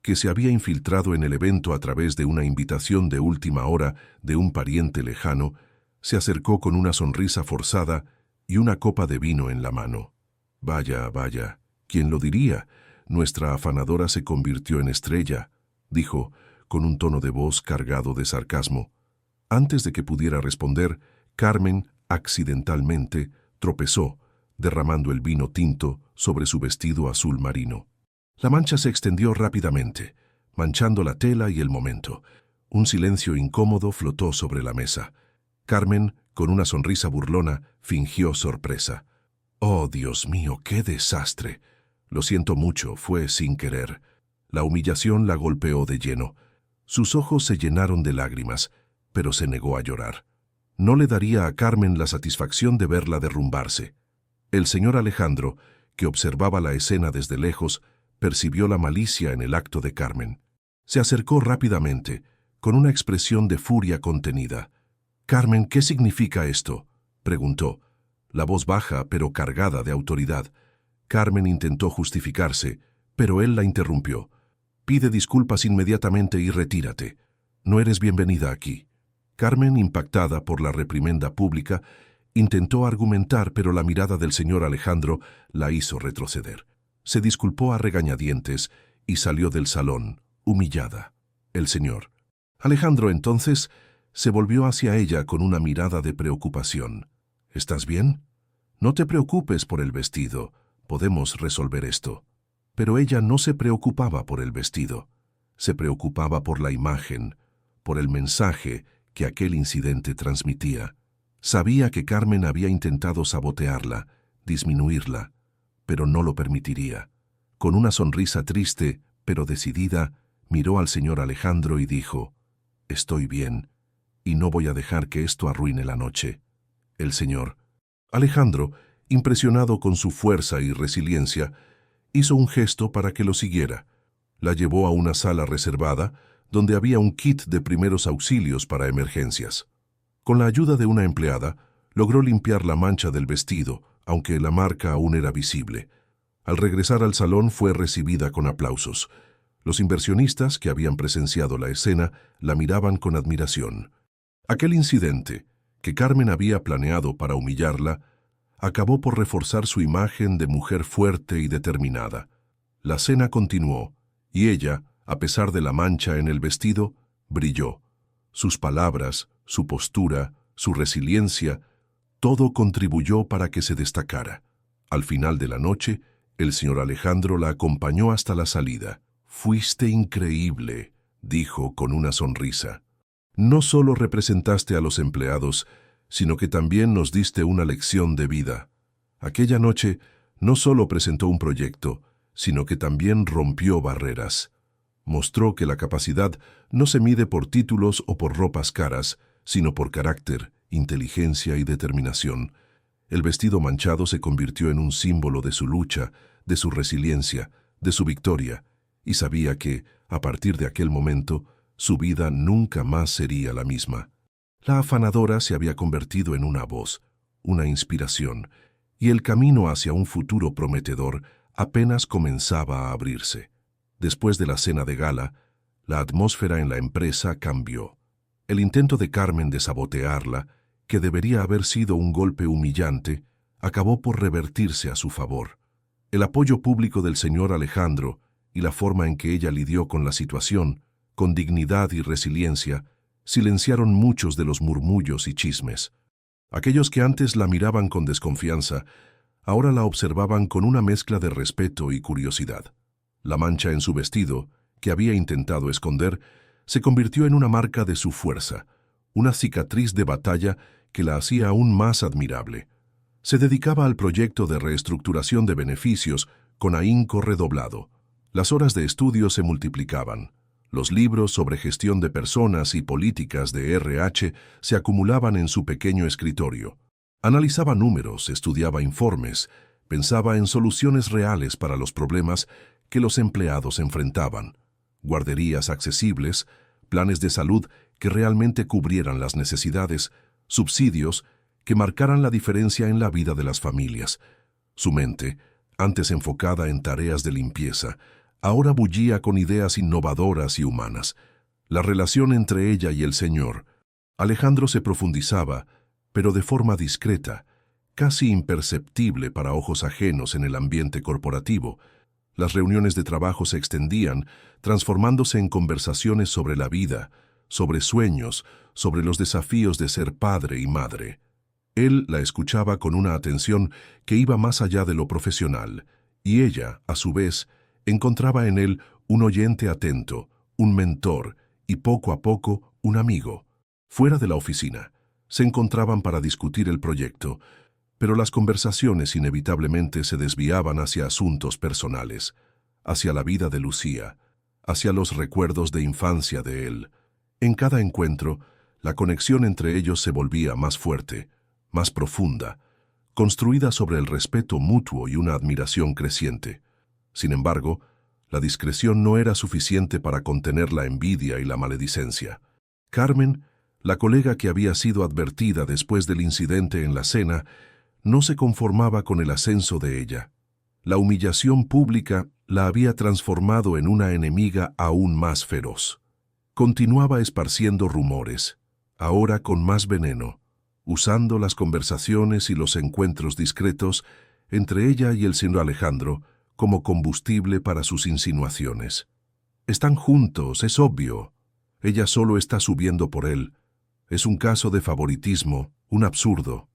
que se había infiltrado en el evento a través de una invitación de última hora de un pariente lejano, se acercó con una sonrisa forzada y una copa de vino en la mano. «Vaya, vaya, ¿quién lo diría? Nuestra afanadora se convirtió en estrella», dijo, con un tono de voz cargado de sarcasmo. Antes de que pudiera responder, Carmen, accidentalmente, tropezó, derramando el vino tinto sobre su vestido azul marino. La mancha se extendió rápidamente, manchando la tela y el momento. Un silencio incómodo flotó sobre la mesa. Carmen, con una sonrisa burlona, fingió sorpresa. «Oh, Dios mío, qué desastre. Lo siento mucho, fue sin querer». La humillación la golpeó de lleno. Sus ojos se llenaron de lágrimas, pero se negó a llorar. No le daría a Carmen la satisfacción de verla derrumbarse. El señor Alejandro, que observaba la escena desde lejos, percibió la malicia en el acto de Carmen. Se acercó rápidamente, con una expresión de furia contenida. «Carmen, ¿qué significa esto?», preguntó, la voz baja pero cargada de autoridad. Carmen intentó justificarse, pero él la interrumpió. «Pide disculpas inmediatamente y retírate. No eres bienvenida aquí». Carmen, impactada por la reprimenda pública, intentó argumentar, pero la mirada del señor Alejandro la hizo retroceder. Se disculpó a regañadientes y salió del salón, humillada. El señor Alejandro entonces se volvió hacia ella con una mirada de preocupación. «¿Estás bien? No te preocupes por el vestido, podemos resolver esto». Pero ella no se preocupaba por el vestido, se preocupaba por la imagen, por el mensaje que aquel incidente transmitía. Sabía que Carmen había intentado sabotearla, disminuirla, pero no lo permitiría. Con una sonrisa triste, pero decidida, miró al señor Alejandro y dijo: «Estoy bien, y no voy a dejar que esto arruine la noche». El señor Alejandro, impresionado con su fuerza y resiliencia, hizo un gesto para que lo siguiera. La llevó a una sala reservada, donde había un kit de primeros auxilios para emergencias. Con la ayuda de una empleada, logró limpiar la mancha del vestido, aunque la marca aún era visible. Al regresar al salón fue recibida con aplausos. Los inversionistas que habían presenciado la escena la miraban con admiración. Aquel incidente, que Carmen había planeado para humillarla, acabó por reforzar su imagen de mujer fuerte y determinada. La cena continuó, y ella, a pesar de la mancha en el vestido, brilló. Sus palabras, su postura, su resiliencia, todo contribuyó para que se destacara. Al final de la noche, el señor Alejandro la acompañó hasta la salida. «Fuiste increíble», dijo con una sonrisa. «No solo representaste a los empleados, sino que también nos diste una lección de vida. Aquella noche no solo presentó un proyecto, sino que también rompió barreras. Mostró que la capacidad no se mide por títulos o por ropas caras, sino por carácter, inteligencia y determinación. El vestido manchado se convirtió en un símbolo de su lucha, de su resiliencia, de su victoria, y sabía que, a partir de aquel momento, su vida nunca más sería la misma. La afanadora se había convertido en una voz, una inspiración, y el camino hacia un futuro prometedor apenas comenzaba a abrirse. Después de la cena de gala, la atmósfera en la empresa cambió. El intento de Carmen de sabotearla, que debería haber sido un golpe humillante, acabó por revertirse a su favor. El apoyo público del señor Alejandro y la forma en que ella lidió con la situación, con dignidad y resiliencia, silenciaron muchos de los murmullos y chismes. Aquellos que antes la miraban con desconfianza, ahora la observaban con una mezcla de respeto y curiosidad. La mancha en su vestido, que había intentado esconder, se convirtió en una marca de su fuerza, una cicatriz de batalla que la hacía aún más admirable. Se dedicaba al proyecto de reestructuración de beneficios con ahínco redoblado. Las horas de estudio se multiplicaban. Los libros sobre gestión de personas y políticas de RH se acumulaban en su pequeño escritorio. Analizaba números, estudiaba informes, pensaba en soluciones reales para los problemas que los empleados enfrentaban. Guarderías accesibles, planes de salud que realmente cubrieran las necesidades, subsidios que marcaran la diferencia en la vida de las familias. Su mente, antes enfocada en tareas de limpieza, ahora bullía con ideas innovadoras y humanas. La relación entre ella y el señor. Alejandro se profundizaba, pero de forma discreta, casi imperceptible para ojos ajenos en el ambiente corporativo. Las reuniones de trabajo se extendían, transformándose en conversaciones sobre la vida, sobre sueños, sobre los desafíos de ser padre y madre. Él la escuchaba con una atención que iba más allá de lo profesional, y ella, a su vez, encontraba en él un oyente atento, un mentor y poco a poco un amigo. Fuera de la oficina, se encontraban para discutir el proyecto, pero las conversaciones inevitablemente se desviaban hacia asuntos personales, hacia la vida de Lucía, hacia los recuerdos de infancia de él. En cada encuentro, la conexión entre ellos se volvía más fuerte, más profunda, construida sobre el respeto mutuo y una admiración creciente. Sin embargo, la discreción no era suficiente para contener la envidia y la maledicencia. Carmen, la colega que había sido advertida después del incidente en la cena, no se conformaba con el ascenso de ella. La humillación pública la había transformado en una enemiga aún más feroz. Continuaba esparciendo rumores, ahora con más veneno, usando las conversaciones y los encuentros discretos entre ella y el señor Alejandro como combustible para sus insinuaciones. Están juntos, es obvio. Ella solo está subiendo por él. Es un caso de favoritismo, un absurdo.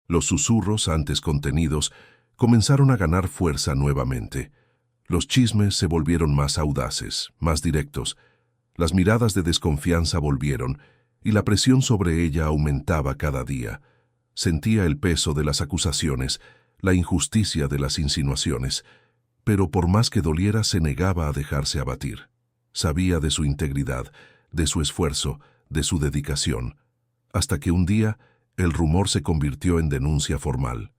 Los susurros, antes contenidos, comenzaron a ganar fuerza nuevamente. Los chismes se volvieron más audaces, más directos. Las miradas de desconfianza volvieron, y la presión sobre ella aumentaba cada día. Sentía el peso de las acusaciones, la injusticia de las insinuaciones, pero por más que doliera se negaba a dejarse abatir. Sabía de su integridad, de su esfuerzo, de su dedicación, hasta que un día el rumor se convirtió en denuncia formal.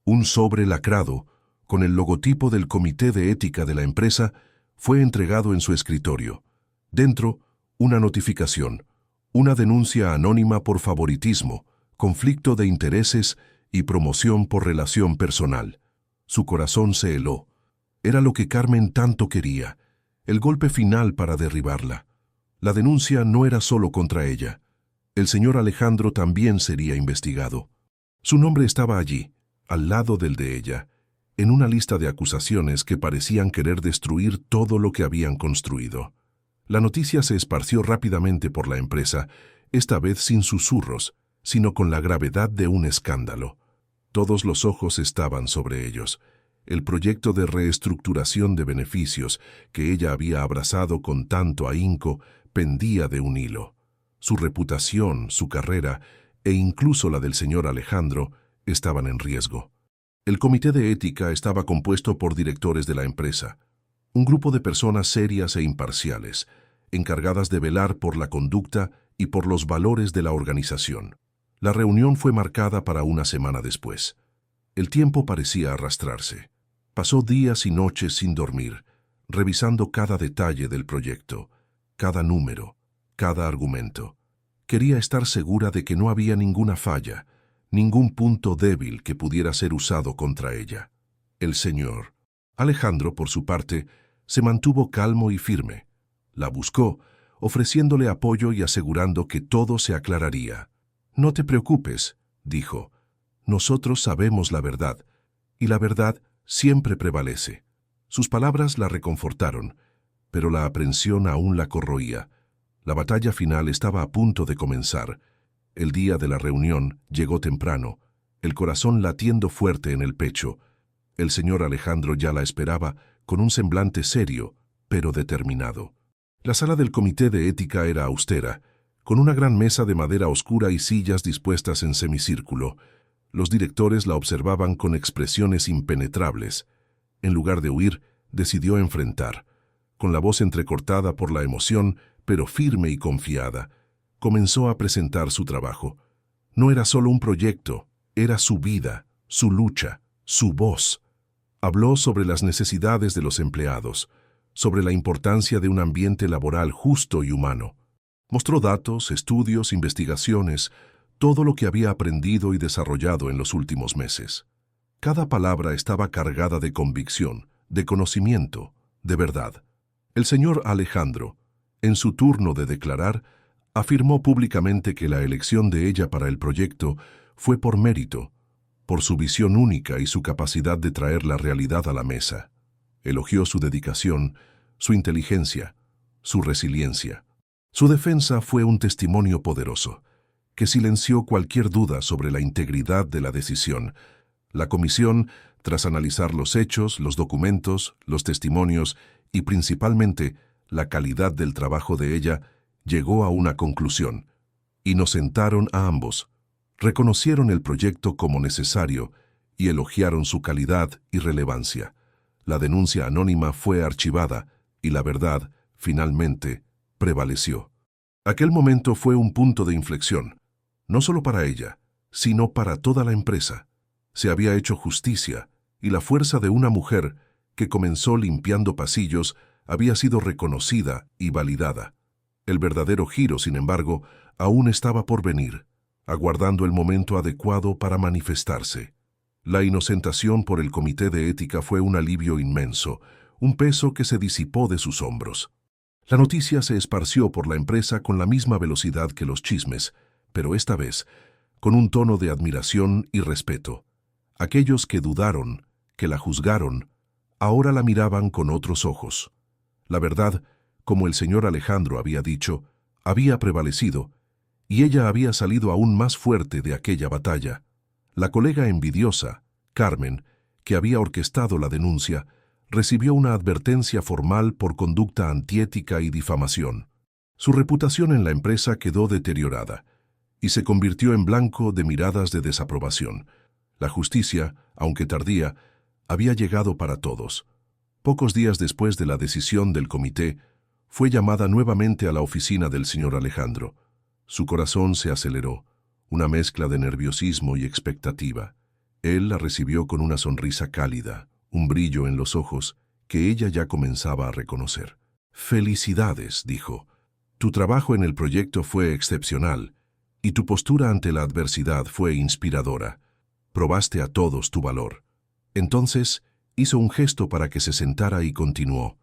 Un sobre lacrado, con el logotipo del Comité de Ética de la empresa, fue entregado en su escritorio. Dentro, una notificación, una denuncia anónima por favoritismo, conflicto de intereses y promoción por relación personal. Su corazón se heló. Era lo que Carmen tanto quería, el golpe final para derribarla. La denuncia no era solo contra ella. El señor Alejandro también sería investigado. Su nombre estaba allí, al lado del de ella, en una lista de acusaciones que parecían querer destruir todo lo que habían construido. La noticia se esparció rápidamente por la empresa, esta vez sin susurros, sino con la gravedad de un escándalo. Todos los ojos estaban sobre ellos. El proyecto de reestructuración de beneficios que ella había abrazado con tanto ahínco pendía de un hilo. Su reputación, su carrera e incluso la del señor Alejandro estaban en riesgo. El comité de ética estaba compuesto por directores de la empresa, un grupo de personas serias e imparciales, encargadas de velar por la conducta y por los valores de la organización. La reunión fue marcada para una semana después. El tiempo parecía arrastrarse. Pasó días y noches sin dormir, revisando cada detalle del proyecto, cada número, cada argumento. Quería estar segura de que no había ninguna falla, ningún punto débil que pudiera ser usado contra ella. El señor Alejandro, por su parte, se mantuvo calmo y firme. La buscó, ofreciéndole apoyo y asegurando que todo se aclararía. «No te preocupes», dijo. «Nosotros sabemos la verdad, y la verdad siempre prevalece». Sus palabras la reconfortaron, pero la aprensión aún la corroía. La batalla final estaba a punto de comenzar. El día de la reunión llegó temprano, el corazón latiendo fuerte en el pecho. El señor Alejandro ya la esperaba con un semblante serio, pero determinado. La sala del comité de ética era austera, con una gran mesa de madera oscura y sillas dispuestas en semicírculo. Los directores la observaban con expresiones impenetrables. En lugar de huir, decidió enfrentar. Con la voz entrecortada por la emoción, pero firme y confiada, comenzó a presentar su trabajo. No era solo un proyecto, era su vida, su lucha, su voz. Habló sobre las necesidades de los empleados, sobre la importancia de un ambiente laboral justo y humano. Mostró datos, estudios, investigaciones, todo lo que había aprendido y desarrollado en los últimos meses. Cada palabra estaba cargada de convicción, de conocimiento, de verdad. El señor Alejandro, en su turno de declarar, afirmó públicamente que la elección de ella para el proyecto fue por mérito, por su visión única y su capacidad de traer la realidad a la mesa. Elogió su dedicación, su inteligencia, su resiliencia. Su defensa fue un testimonio poderoso, que silenció cualquier duda sobre la integridad de la decisión. La comisión, tras analizar los hechos, los documentos, los testimonios y principalmente la calidad del trabajo de ella, llegó a una conclusión. Inocentaron a ambos, reconocieron el proyecto como necesario y elogiaron su calidad y relevancia. La denuncia anónima fue archivada y la verdad, finalmente, prevaleció. Aquel momento fue un punto de inflexión, no solo para ella, sino para toda la empresa. Se había hecho justicia y la fuerza de una mujer que comenzó limpiando pasillos había sido reconocida y validada. El verdadero giro, sin embargo, aún estaba por venir, aguardando el momento adecuado para manifestarse. La inocentación por el comité de ética fue un alivio inmenso, un peso que se disipó de sus hombros. La noticia se esparció por la empresa con la misma velocidad que los chismes, pero esta vez, con un tono de admiración y respeto. Aquellos que dudaron, que la juzgaron, ahora la miraban con otros ojos. La verdad, como el señor Alejandro había dicho, había prevalecido, y ella había salido aún más fuerte de aquella batalla. La colega envidiosa, Carmen, que había orquestado la denuncia, recibió una advertencia formal por conducta antiética y difamación. Su reputación en la empresa quedó deteriorada y se convirtió en blanco de miradas de desaprobación. La justicia, aunque tardía, había llegado para todos. Pocos días después de la decisión del comité, fue llamada nuevamente a la oficina del señor Alejandro. Su corazón se aceleró, una mezcla de nerviosismo y expectativa. Él la recibió con una sonrisa cálida, un brillo en los ojos que ella ya comenzaba a reconocer. «Felicidades», dijo. «Tu trabajo en el proyecto fue excepcional y tu postura ante la adversidad fue inspiradora. Probaste a todos tu valor». Entonces hizo un gesto para que se sentara y continuó.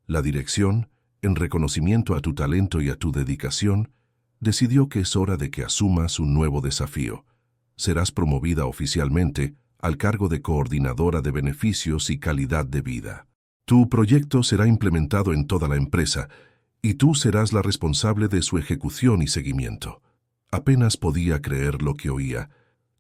«La dirección, en reconocimiento a tu talento y a tu dedicación, decidió que es hora de que asumas un nuevo desafío. Serás promovida oficialmente al cargo de coordinadora de beneficios y calidad de vida. Tu proyecto será implementado en toda la empresa y tú serás la responsable de su ejecución y seguimiento». Apenas podía creer lo que oía.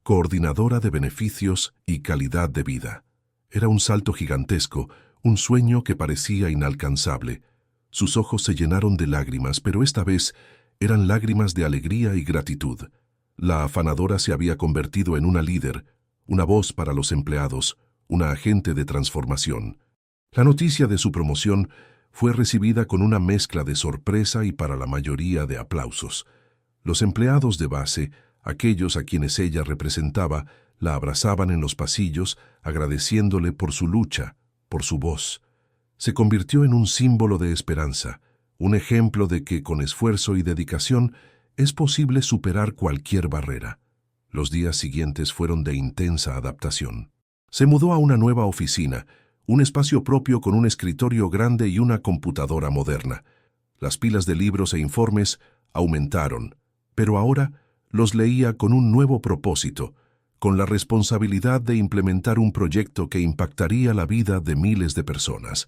Coordinadora de beneficios y calidad de vida. Era un salto gigantesco, un sueño que parecía inalcanzable. Sus ojos se llenaron de lágrimas, pero esta vez eran lágrimas de alegría y gratitud. La afanadora se había convertido en una líder, una voz para los empleados, una agente de transformación. La noticia de su promoción fue recibida con una mezcla de sorpresa y para la mayoría de aplausos. Los empleados de base, aquellos a quienes ella representaba, la abrazaban en los pasillos, agradeciéndole por su lucha, por su voz. Se convirtió en un símbolo de esperanza, un ejemplo de que con esfuerzo y dedicación es posible superar cualquier barrera. Los días siguientes fueron de intensa adaptación. Se mudó a una nueva oficina, un espacio propio con un escritorio grande y una computadora moderna. Las pilas de libros e informes aumentaron, pero ahora los leía con un nuevo propósito, con la responsabilidad de implementar un proyecto que impactaría la vida de miles de personas.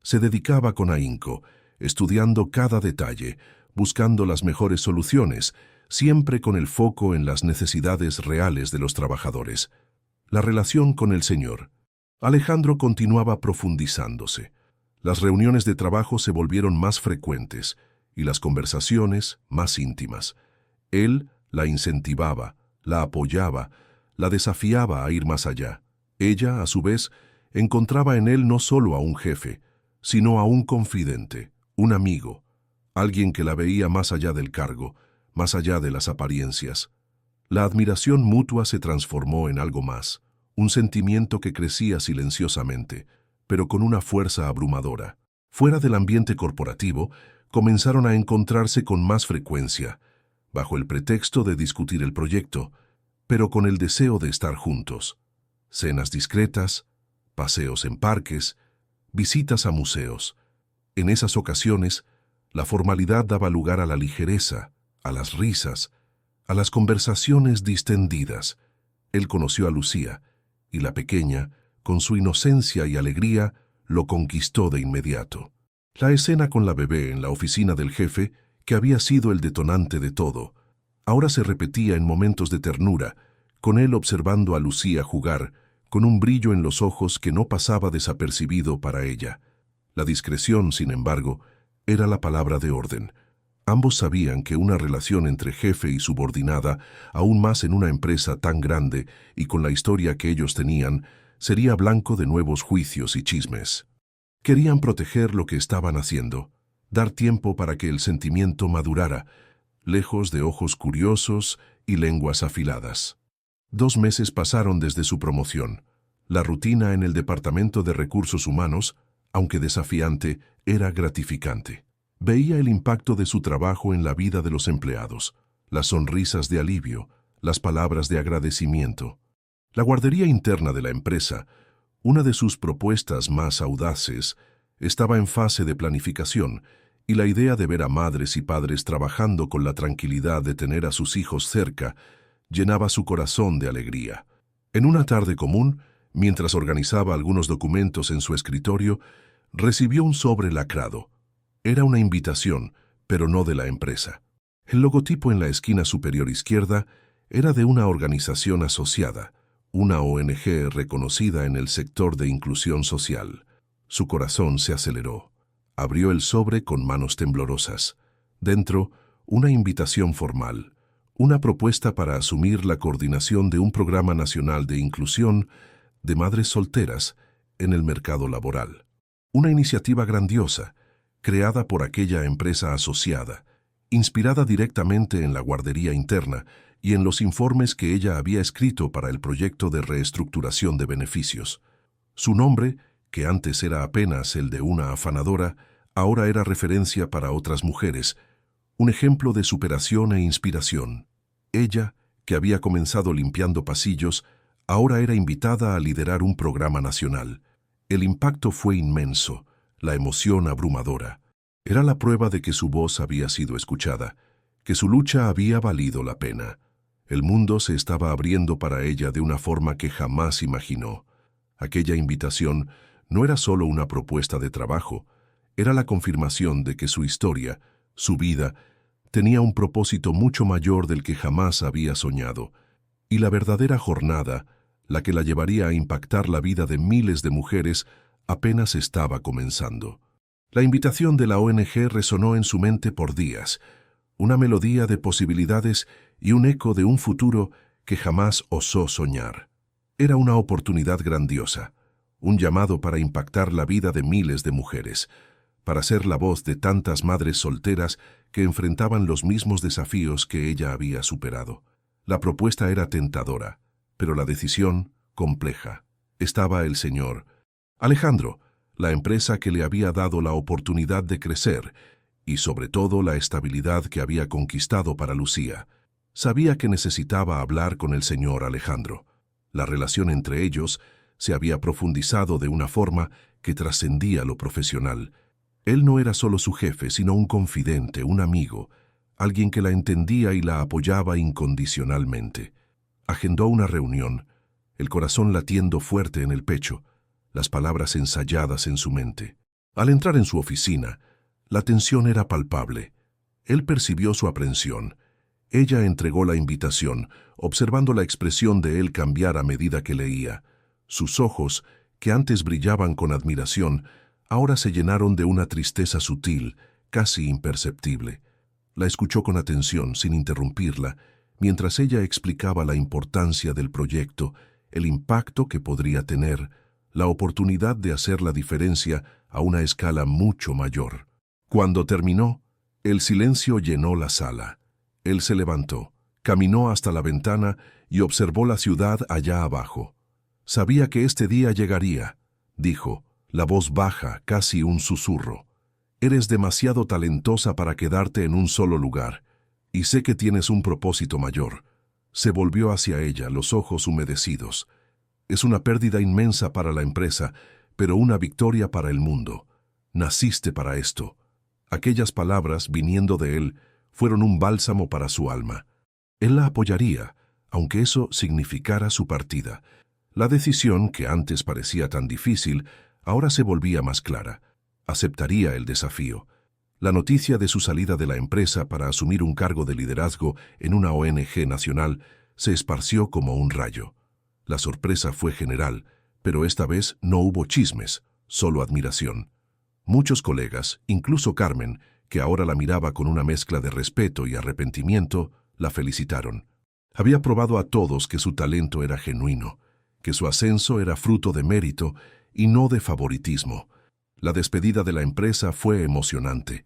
Se dedicaba con ahínco, estudiando cada detalle, buscando las mejores soluciones, siempre con el foco en las necesidades reales de los trabajadores. La relación con el Señor. Alejandro continuaba profundizándose. Las reuniones de trabajo se volvieron más frecuentes y las conversaciones más íntimas. Él la incentivaba, la apoyaba, la desafiaba a ir más allá. Ella, a su vez, encontraba en él no solo a un jefe, sino a un confidente, un amigo, alguien que la veía más allá del cargo, más allá de las apariencias. La admiración mutua se transformó en algo más, un sentimiento que crecía silenciosamente, pero con una fuerza abrumadora. Fuera del ambiente corporativo, comenzaron a encontrarse con más frecuencia, bajo el pretexto de discutir el proyecto, pero con el deseo de estar juntos. Cenas discretas, paseos en parques, visitas a museos. En esas ocasiones, la formalidad daba lugar a la ligereza, a las risas, a las conversaciones distendidas. Él conoció a Lucía, y la pequeña, con su inocencia y alegría, lo conquistó de inmediato. La escena con la bebé en la oficina del jefe, que había sido el detonante de todo, ahora se repetía en momentos de ternura, con él observando a Lucía jugar, con un brillo en los ojos que no pasaba desapercibido para ella. La discreción, sin embargo, era la palabra de orden. Ambos sabían que una relación entre jefe y subordinada, aún más en una empresa tan grande y con la historia que ellos tenían, sería blanco de nuevos juicios y chismes. Querían proteger lo que estaban haciendo, dar tiempo para que el sentimiento madurara, lejos de ojos curiosos y lenguas afiladas. 2 meses pasaron desde su promoción. La rutina en el Departamento de Recursos Humanos, aunque desafiante, era gratificante. Veía el impacto de su trabajo en la vida de los empleados, las sonrisas de alivio, las palabras de agradecimiento. La guardería interna de la empresa, una de sus propuestas más audaces, estaba en fase de planificación, y la idea de ver a madres y padres trabajando con la tranquilidad de tener a sus hijos cerca llenaba su corazón de alegría. En una tarde común, mientras organizaba algunos documentos en su escritorio, recibió un sobre lacrado. Era una invitación, pero no de la empresa. El logotipo en la esquina superior izquierda era de una organización asociada, una ONG reconocida en el sector de inclusión social. Su corazón se aceleró. Abrió el sobre con manos temblorosas. Dentro, una invitación formal, una propuesta para asumir la coordinación de un programa nacional de inclusión de madres solteras en el mercado laboral. Una iniciativa grandiosa, creada por aquella empresa asociada, inspirada directamente en la guardería interna y en los informes que ella había escrito para el proyecto de reestructuración de beneficios. Su nombre, que antes era apenas el de una afanadora, ahora era referencia para otras mujeres, un ejemplo de superación e inspiración. Ella, que había comenzado limpiando pasillos, ahora era invitada a liderar un programa nacional. El impacto fue inmenso, la emoción abrumadora. Era la prueba de que su voz había sido escuchada, que su lucha había valido la pena. El mundo se estaba abriendo para ella de una forma que jamás imaginó. Aquella invitación no era solo una propuesta de trabajo, era la confirmación de que su historia, su vida, tenía un propósito mucho mayor del que jamás había soñado, y la verdadera jornada, la que la llevaría a impactar la vida de miles de mujeres, apenas estaba comenzando. La invitación de la ONG resonó en su mente por días, una melodía de posibilidades y un eco de un futuro que jamás osó soñar. Era una oportunidad grandiosa, un llamado para impactar la vida de miles de mujeres, para ser la voz de tantas madres solteras que enfrentaban los mismos desafíos que ella había superado. La propuesta era tentadora, pero la decisión compleja. Estaba el señor Alejandro, la empresa que le había dado la oportunidad de crecer y sobre todo la estabilidad que había conquistado para Lucía. Sabía que necesitaba hablar con el señor Alejandro. La relación entre ellos se había profundizado de una forma que trascendía lo profesional. Él no era solo su jefe, sino un confidente, un amigo, alguien que la entendía y la apoyaba incondicionalmente. Agendó una reunión, el corazón latiendo fuerte en el pecho, las palabras ensayadas en su mente. Al entrar en su oficina, la tensión era palpable. Él percibió su aprensión. Ella entregó la invitación, observando la expresión de él cambiar a medida que leía. Sus ojos, que antes brillaban con admiración, ahora se llenaron de una tristeza sutil, casi imperceptible. La escuchó con atención, sin interrumpirla, mientras ella explicaba la importancia del proyecto, el impacto que podría tener, la oportunidad de hacer la diferencia a una escala mucho mayor. Cuando terminó, el silencio llenó la sala. Él se levantó, caminó hasta la ventana y observó la ciudad allá abajo. Sabía que este día llegaría, dijo, la voz baja, casi un susurro. Eres demasiado talentosa para quedarte en un solo lugar, y sé que tienes un propósito mayor. Se volvió hacia ella, los ojos humedecidos. Es una pérdida inmensa para la empresa, pero una victoria para el mundo. Naciste para esto. Aquellas palabras, viniendo de él, fueron un bálsamo para su alma. Él la apoyaría, aunque eso significara su partida. La decisión, que antes parecía tan difícil, ahora se volvía más clara. Aceptaría el desafío. La noticia de su salida de la empresa para asumir un cargo de liderazgo en una ONG nacional se esparció como un rayo. La sorpresa fue general, pero esta vez no hubo chismes, solo admiración. Muchos colegas, incluso Carmen, que ahora la miraba con una mezcla de respeto y arrepentimiento, la felicitaron. Había probado a todos que su talento era genuino, que su ascenso era fruto de mérito y no de favoritismo. La despedida de la empresa fue emocionante.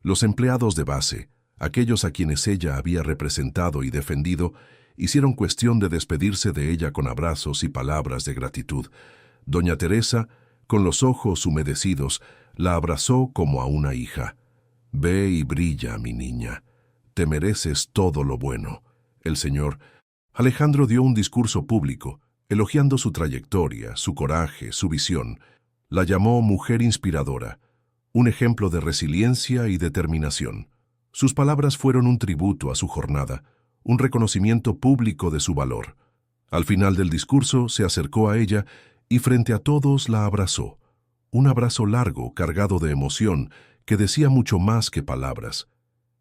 Los empleados de base, aquellos a quienes ella había representado y defendido, hicieron cuestión de despedirse de ella con abrazos y palabras de gratitud. Doña Teresa, con los ojos humedecidos, la abrazó como a una hija. «Ve y brilla, mi niña. Te mereces todo lo bueno». El señor Alejandro dio un discurso público, elogiando su trayectoria, su coraje, su visión. La llamó mujer inspiradora, un ejemplo de resiliencia y determinación. Sus palabras fueron un tributo a su jornada, un reconocimiento público de su valor. Al final del discurso se acercó a ella y frente a todos la abrazó. Un abrazo largo, cargado de emoción, que decía mucho más que palabras.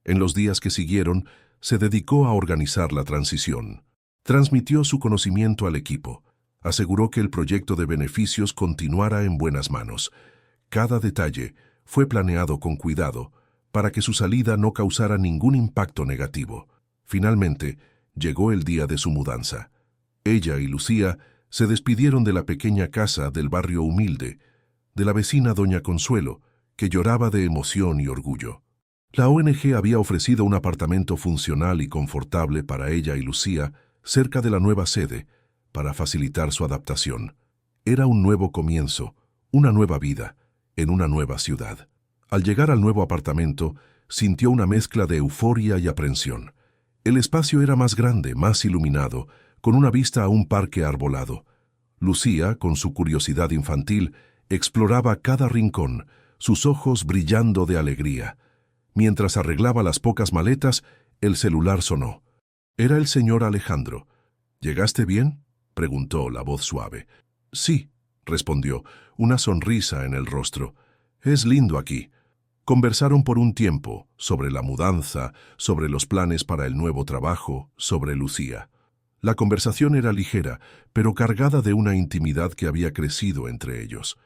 En los días que siguieron, se dedicó a organizar la transición. Transmitió su conocimiento al equipo. Aseguró que el proyecto de beneficios continuara en buenas manos. Cada detalle fue planeado con cuidado para que su salida no causara ningún impacto negativo. Finalmente, llegó el día de su mudanza. Ella y Lucía se despidieron de la pequeña casa del barrio humilde, de la vecina doña Consuelo, que lloraba de emoción y orgullo. La ONG había ofrecido un apartamento funcional y confortable para ella y Lucía cerca de la nueva sede, para facilitar su adaptación. Era un nuevo comienzo, una nueva vida, en una nueva ciudad. Al llegar al nuevo apartamento, sintió una mezcla de euforia y aprensión. El espacio era más grande, más iluminado, con una vista a un parque arbolado. Lucía, con su curiosidad infantil, exploraba cada rincón, sus ojos brillando de alegría. Mientras arreglaba las pocas maletas, el celular sonó. Era el señor Alejandro. «¿Llegaste bien?», preguntó la voz suave. «Sí», respondió, una sonrisa en el rostro. «Es lindo aquí». Conversaron por un tiempo, sobre la mudanza, sobre los planes para el nuevo trabajo, sobre Lucía. La conversación era ligera, pero cargada de una intimidad que había crecido entre ellos.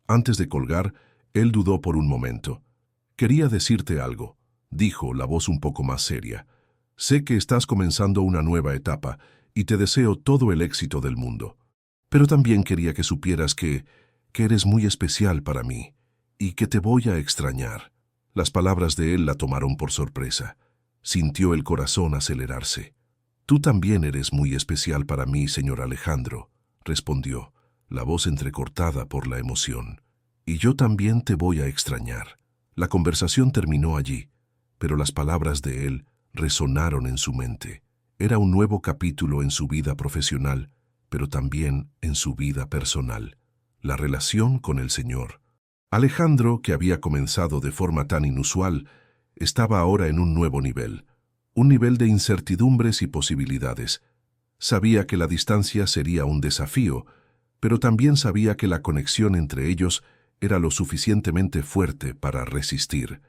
Antes de colgar, él dudó por un momento. «Quería decirte algo», dijo, la voz un poco más seria. «Sé que estás comenzando una nueva etapa, y te deseo todo el éxito del mundo. Pero también quería que supieras que eres muy especial para mí, y que te voy a extrañar». Las palabras de él la tomaron por sorpresa. Sintió el corazón acelerarse. «Tú también eres muy especial para mí, señor Alejandro», respondió, la voz entrecortada por la emoción. «Y yo también te voy a extrañar». La conversación terminó allí, pero las palabras de él resonaron en su mente. Era un nuevo capítulo en su vida profesional, pero también en su vida personal, la relación con el Señor. Alejandro, que había comenzado de forma tan inusual, estaba ahora en un nuevo nivel, un nivel de incertidumbres y posibilidades. Sabía que la distancia sería un desafío, pero también sabía que la conexión entre ellos era lo suficientemente fuerte para resistir.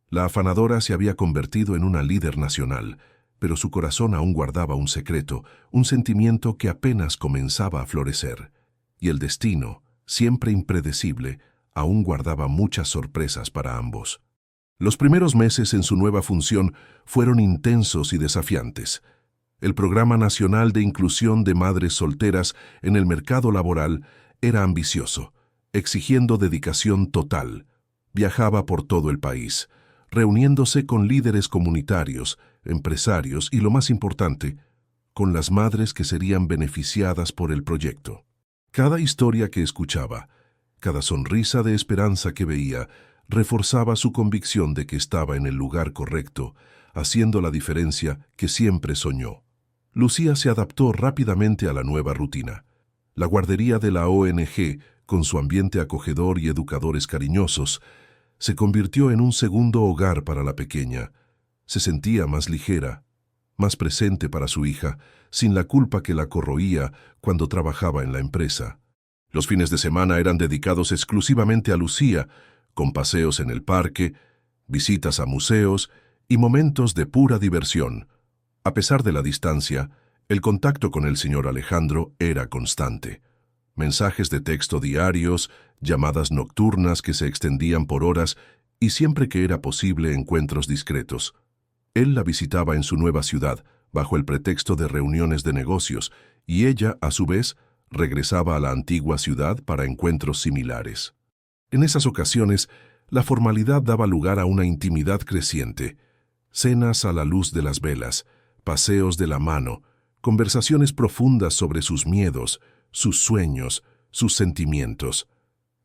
La afanadora se había convertido en una líder nacional, pero su corazón aún guardaba un secreto, un sentimiento que apenas comenzaba a florecer. Y el destino, siempre impredecible, aún guardaba muchas sorpresas para ambos. Los primeros meses en su nueva función fueron intensos y desafiantes. El Programa Nacional de Inclusión de Madres Solteras en el mercado laboral era ambicioso, exigiendo dedicación total. Viajaba por todo el país, reuniéndose con líderes comunitarios, empresarios y, lo más importante, con las madres que serían beneficiadas por el proyecto. Cada historia que escuchaba, cada sonrisa de esperanza que veía, reforzaba su convicción de que estaba en el lugar correcto, haciendo la diferencia que siempre soñó. Lucía se adaptó rápidamente a la nueva rutina. La guardería de la ONG, con su ambiente acogedor y educadores cariñosos, se convirtió en un segundo hogar para la pequeña. Se sentía más ligera, más presente para su hija, sin la culpa que la corroía cuando trabajaba en la empresa. Los fines de semana eran dedicados exclusivamente a Lucía, con paseos en el parque, visitas a museos y momentos de pura diversión. A pesar de la distancia, el contacto con el señor Alejandro era constante. Mensajes de texto diarios, llamadas nocturnas que se extendían por horas y siempre que era posible encuentros discretos. Él la visitaba en su nueva ciudad, bajo el pretexto de reuniones de negocios, y ella, a su vez, regresaba a la antigua ciudad para encuentros similares. En esas ocasiones, la formalidad daba lugar a una intimidad creciente. Cenas a la luz de las velas, paseos de la mano, conversaciones profundas sobre sus miedos, sus sueños, sus sentimientos.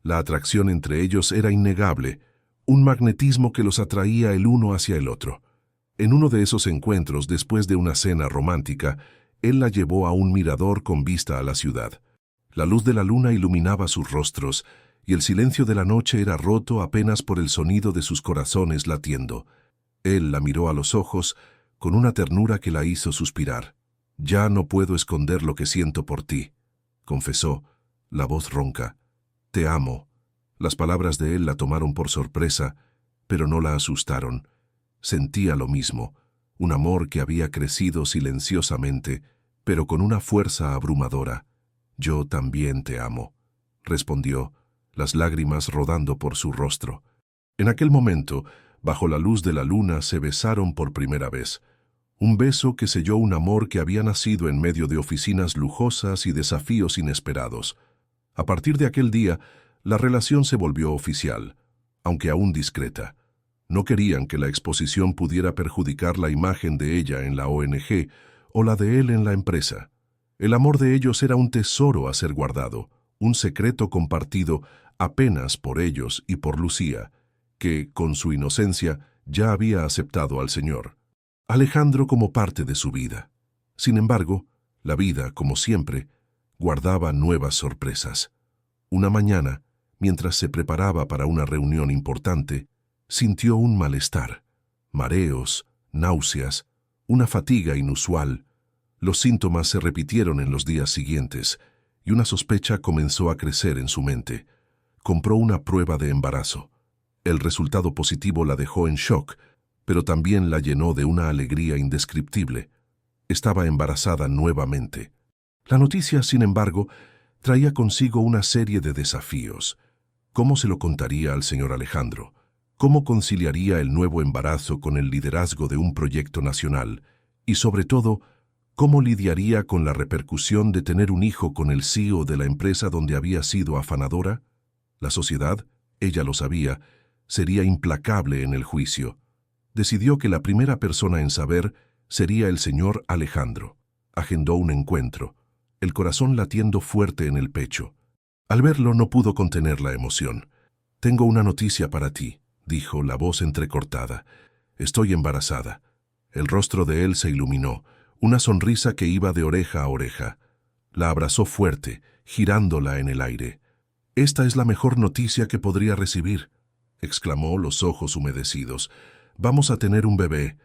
La atracción entre ellos era innegable, un magnetismo que los atraía el uno hacia el otro. En uno de esos encuentros, después de una cena romántica, él la llevó a un mirador con vista a la ciudad. La luz de la luna iluminaba sus rostros, y el silencio de la noche era roto apenas por el sonido de sus corazones latiendo. Él la miró a los ojos con una ternura que la hizo suspirar. «Ya no puedo esconder lo que siento por ti», confesó, la voz ronca. «Te amo». Las palabras de él la tomaron por sorpresa, pero no la asustaron. Sentía lo mismo, un amor que había crecido silenciosamente, pero con una fuerza abrumadora. «Yo también te amo», respondió, las lágrimas rodando por su rostro. En aquel momento, bajo la luz de la luna, se besaron por primera vez. Un beso que selló un amor que había nacido en medio de oficinas lujosas y desafíos inesperados. A partir de aquel día, la relación se volvió oficial, aunque aún discreta. No querían que la exposición pudiera perjudicar la imagen de ella en la ONG o la de él en la empresa. El amor de ellos era un tesoro a ser guardado, un secreto compartido apenas por ellos y por Lucía, que, con su inocencia, ya había aceptado al Señor. Alejandro como parte de su vida. Sin embargo, la vida, como siempre, guardaba nuevas sorpresas. Una mañana, mientras se preparaba para una reunión importante, sintió un malestar, mareos, náuseas, una fatiga inusual. Los síntomas se repitieron en los días siguientes, y una sospecha comenzó a crecer en su mente. Compró una prueba de embarazo. El resultado positivo la dejó en shock, pero también la llenó de una alegría indescriptible. Estaba embarazada nuevamente. La noticia, sin embargo, traía consigo una serie de desafíos. ¿Cómo se lo contaría al señor Alejandro? ¿Cómo conciliaría el nuevo embarazo con el liderazgo de un proyecto nacional? Y sobre todo, ¿cómo lidiaría con la repercusión de tener un hijo con el CEO de la empresa donde había sido afanadora? La sociedad, ella lo sabía, sería implacable en el juicio. Decidió que la primera persona en saber sería el señor Alejandro. Agendó un encuentro, el corazón latiendo fuerte en el pecho. Al verlo no pudo contener la emoción. «Tengo una noticia para ti», dijo, la voz entrecortada. «Estoy embarazada». El rostro de él se iluminó, una sonrisa que iba de oreja a oreja. La abrazó fuerte, girándola en el aire. «Esta es la mejor noticia que podría recibir», exclamó, los ojos humedecidos. «Vamos a tener un bebé».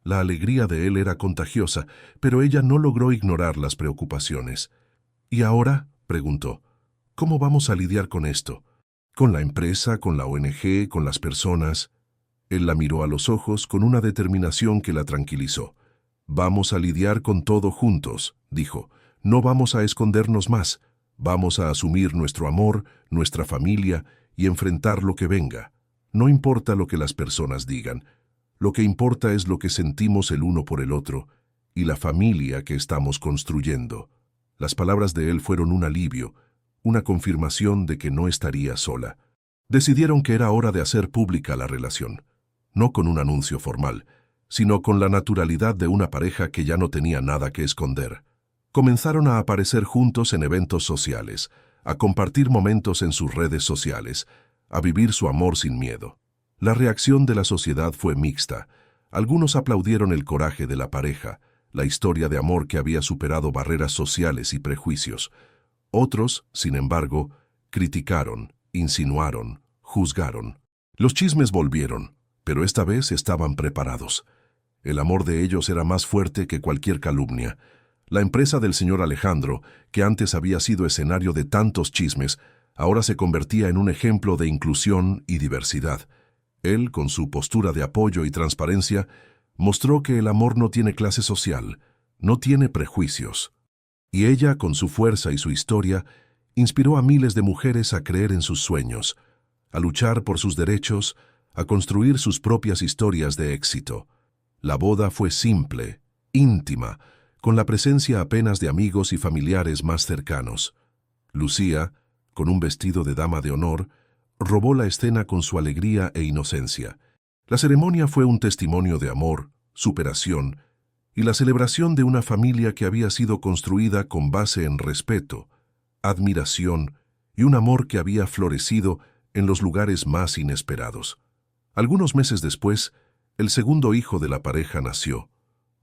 La alegría de él era contagiosa, pero ella no logró ignorar las preocupaciones. «¿Y ahora?», preguntó. «¿Cómo vamos a lidiar con esto? ¿Con la empresa, con la ONG, con las personas?». Él la miró a los ojos con una determinación que la tranquilizó. «Vamos a lidiar con todo juntos», dijo. «No vamos a escondernos más. Vamos a asumir nuestro amor, nuestra familia y enfrentar lo que venga. No importa lo que las personas digan. Lo que importa es lo que sentimos el uno por el otro y la familia que estamos construyendo». Las palabras de él fueron un alivio, una confirmación de que no estaría sola. Decidieron que era hora de hacer pública la relación, no con un anuncio formal, sino con la naturalidad de una pareja que ya no tenía nada que esconder. Comenzaron a aparecer juntos en eventos sociales, a compartir momentos en sus redes sociales, a vivir su amor sin miedo. La reacción de la sociedad fue mixta. Algunos aplaudieron el coraje de la pareja, la historia de amor que había superado barreras sociales y prejuicios. Otros, sin embargo, criticaron, insinuaron, juzgaron. Los chismes volvieron, pero esta vez estaban preparados. El amor de ellos era más fuerte que cualquier calumnia. La empresa del señor Alejandro, que antes había sido escenario de tantos chismes, ahora se convertía en un ejemplo de inclusión y diversidad. Él, con su postura de apoyo y transparencia, mostró que el amor no tiene clase social, no tiene prejuicios. Y ella, con su fuerza y su historia, inspiró a miles de mujeres a creer en sus sueños, a luchar por sus derechos, a construir sus propias historias de éxito. La boda fue simple, íntima, con la presencia apenas de amigos y familiares más cercanos. Lucía, con un vestido de dama de honor, robó la escena con su alegría e inocencia. La ceremonia fue un testimonio de amor, superación y la celebración de una familia que había sido construida con base en respeto, admiración y un amor que había florecido en los lugares más inesperados. Algunos meses después, el segundo hijo de la pareja nació,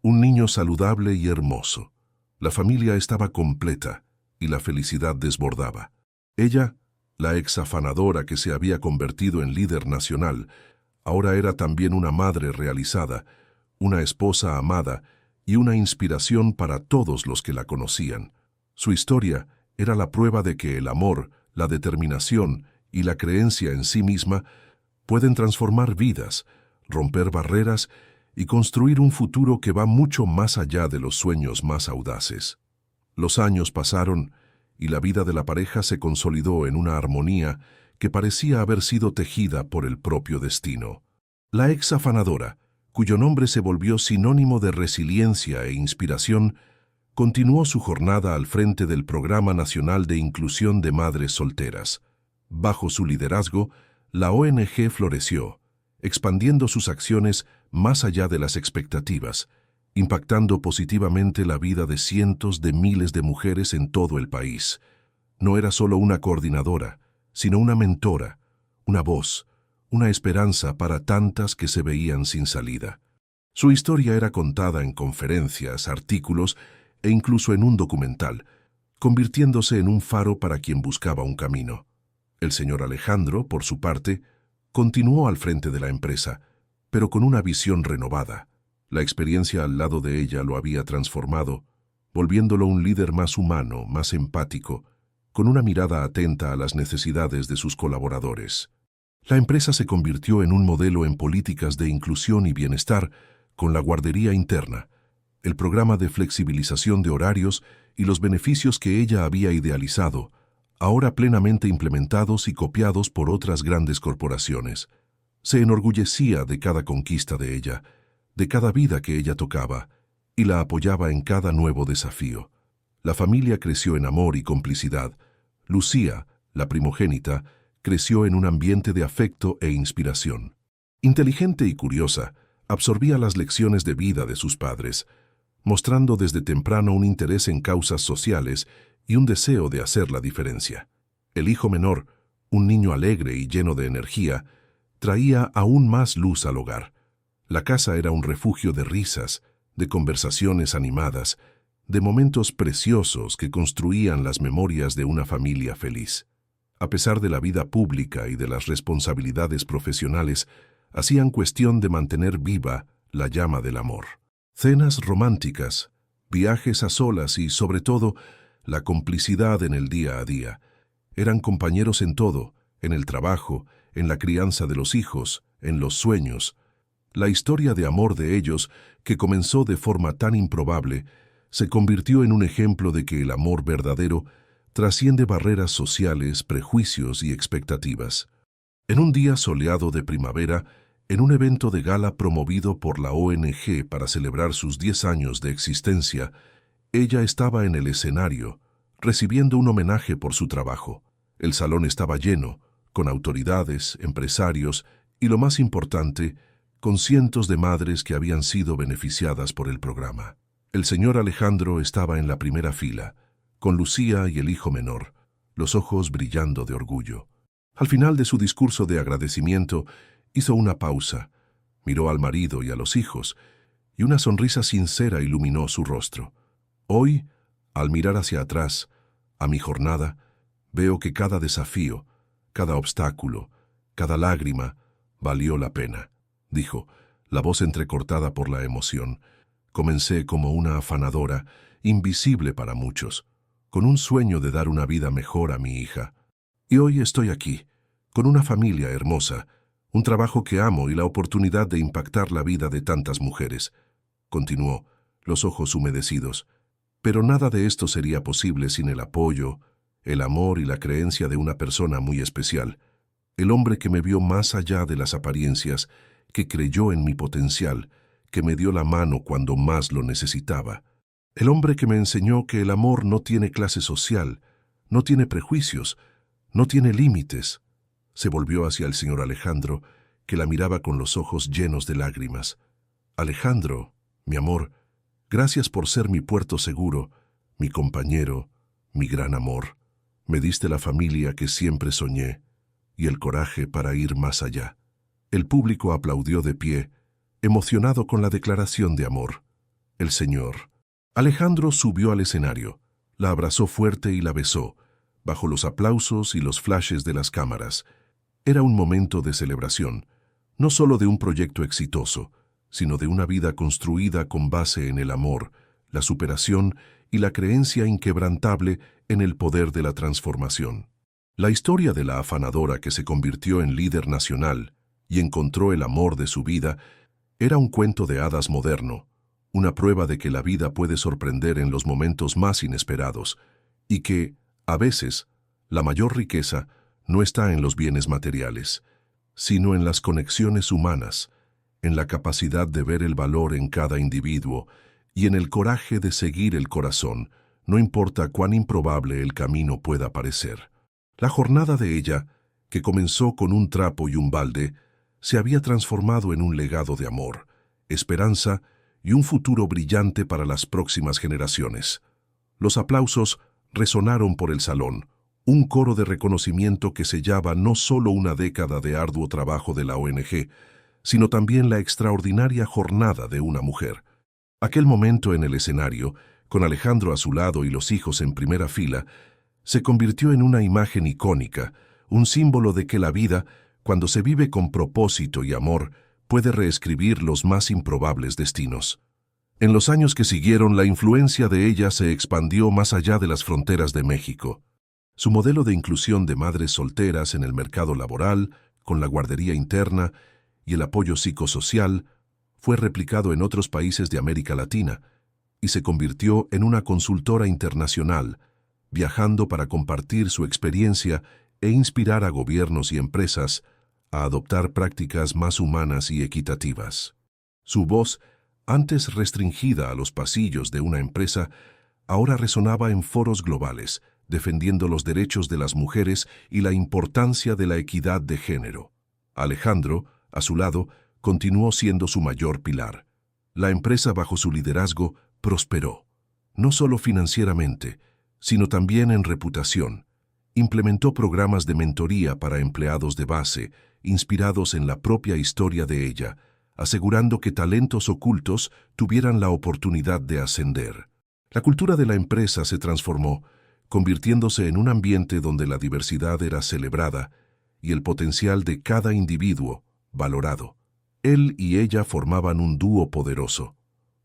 un niño saludable y hermoso. La familia estaba completa y la felicidad desbordaba. Ella, la ex afanadora que se había convertido en líder nacional, ahora era también una madre realizada, una esposa amada y una inspiración para todos los que la conocían. Su historia era la prueba de que el amor, la determinación y la creencia en sí misma pueden transformar vidas, romper barreras y construir un futuro que va mucho más allá de los sueños más audaces. Los años pasaron y la vida de la pareja se consolidó en una armonía que parecía haber sido tejida por el propio destino. La ex afanadora, cuyo nombre se volvió sinónimo de resiliencia e inspiración, continuó su jornada al frente del Programa Nacional de Inclusión de Madres Solteras. Bajo su liderazgo, la ONG floreció, expandiendo sus acciones más allá de las expectativas, impactando positivamente la vida de cientos de miles de mujeres en todo el país. No era solo una coordinadora, sino una mentora, una voz, una esperanza para tantas que se veían sin salida. Su historia era contada en conferencias, artículos e incluso en un documental, convirtiéndose en un faro para quien buscaba un camino. El señor Alejandro, por su parte, continuó al frente de la empresa, pero con una visión renovada. La experiencia al lado de ella lo había transformado, volviéndolo un líder más humano, más empático, con una mirada atenta a las necesidades de sus colaboradores. La empresa se convirtió en un modelo en políticas de inclusión y bienestar con la guardería interna, el programa de flexibilización de horarios y los beneficios que ella había idealizado, ahora plenamente implementados y copiados por otras grandes corporaciones. Se enorgullecía de cada conquista de ella, de cada vida que ella tocaba, y la apoyaba en cada nuevo desafío. La familia creció en amor y complicidad. Lucía, la primogénita, creció en un ambiente de afecto e inspiración. Inteligente y curiosa, absorbía las lecciones de vida de sus padres, mostrando desde temprano un interés en causas sociales y un deseo de hacer la diferencia. El hijo menor, un niño alegre y lleno de energía, traía aún más luz al hogar. La casa era un refugio de risas, de conversaciones animadas de momentos preciosos que construían las memorias de una familia feliz. A pesar de la vida pública y de las responsabilidades profesionales, hacían cuestión de mantener viva la llama del amor. Cenas románticas, viajes a solas y, sobre todo, la complicidad en el día a día. Eran compañeros en todo, en el trabajo, en la crianza de los hijos, en los sueños. La historia de amor de ellos, que comenzó de forma tan improbable, se convirtió en un ejemplo de que el amor verdadero trasciende barreras sociales, prejuicios y expectativas. En un día soleado de primavera, en un evento de gala promovido por la ONG para celebrar sus 10 años de existencia, ella estaba en el escenario, recibiendo un homenaje por su trabajo. El salón estaba lleno, con autoridades, empresarios y, lo más importante, con cientos de madres que habían sido beneficiadas por el programa. El señor Alejandro estaba en la primera fila, con Lucía y el hijo menor, los ojos brillando de orgullo. Al final de su discurso de agradecimiento, hizo una pausa, miró al marido y a los hijos, y una sonrisa sincera iluminó su rostro. Hoy, al mirar hacia atrás, a mi jornada, veo que cada desafío, cada obstáculo, cada lágrima, valió la pena, dijo, la voz entrecortada por la emoción. Comencé como una afanadora, invisible para muchos, con un sueño de dar una vida mejor a mi hija. Y hoy estoy aquí, con una familia hermosa, un trabajo que amo y la oportunidad de impactar la vida de tantas mujeres. Continuó, los ojos humedecidos. Pero nada de esto sería posible sin el apoyo, el amor y la creencia de una persona muy especial. El hombre que me vio más allá de las apariencias, que creyó en mi potencial, que me dio la mano cuando más lo necesitaba. El hombre que me enseñó que el amor no tiene clase social, no tiene prejuicios, no tiene límites. Se volvió hacia el señor Alejandro, que la miraba con los ojos llenos de lágrimas. Alejandro, mi amor, gracias por ser mi puerto seguro, mi compañero, mi gran amor. Me diste la familia que siempre soñé y el coraje para ir más allá. El público aplaudió de pie, emocionado con la declaración de amor. El señor Alejandro subió al escenario, la abrazó fuerte y la besó, bajo los aplausos y los flashes de las cámaras. Era un momento de celebración, no solo de un proyecto exitoso, sino de una vida construida con base en el amor, la superación y la creencia inquebrantable en el poder de la transformación. La historia de la afanadora que se convirtió en líder nacional y encontró el amor de su vida era un cuento de hadas moderno, una prueba de que la vida puede sorprender en los momentos más inesperados y que, a veces, la mayor riqueza no está en los bienes materiales, sino en las conexiones humanas, en la capacidad de ver el valor en cada individuo y en el coraje de seguir el corazón, no importa cuán improbable el camino pueda parecer. La jornada de ella, que comenzó con un trapo y un balde, se había transformado en un legado de amor, esperanza y un futuro brillante para las próximas generaciones. Los aplausos resonaron por el salón, un coro de reconocimiento que sellaba no solo una década de arduo trabajo de la ONG, sino también la extraordinaria jornada de una mujer. Aquel momento en el escenario, con Alejandro a su lado y los hijos en primera fila, se convirtió en una imagen icónica, un símbolo de que la vida, cuando se vive con propósito y amor, puede reescribir los más improbables destinos. En los años que siguieron, la influencia de ella se expandió más allá de las fronteras de México. Su modelo de inclusión de madres solteras en el mercado laboral, con la guardería interna y el apoyo psicosocial, fue replicado en otros países de América Latina y se convirtió en una consultora internacional, viajando para compartir su experiencia e inspirar a gobiernos y empresas a adoptar prácticas más humanas y equitativas. Su voz, antes restringida a los pasillos de una empresa, ahora resonaba en foros globales, defendiendo los derechos de las mujeres y la importancia de la equidad de género. Alejandro, a su lado, continuó siendo su mayor pilar. La empresa bajo su liderazgo prosperó, no solo financieramente, sino también en reputación. Implementó programas de mentoría para empleados de base, inspirados en la propia historia de ella, asegurando que talentos ocultos tuvieran la oportunidad de ascender. La cultura de la empresa se transformó, convirtiéndose en un ambiente donde la diversidad era celebrada y el potencial de cada individuo valorado. Él y ella formaban un dúo poderoso,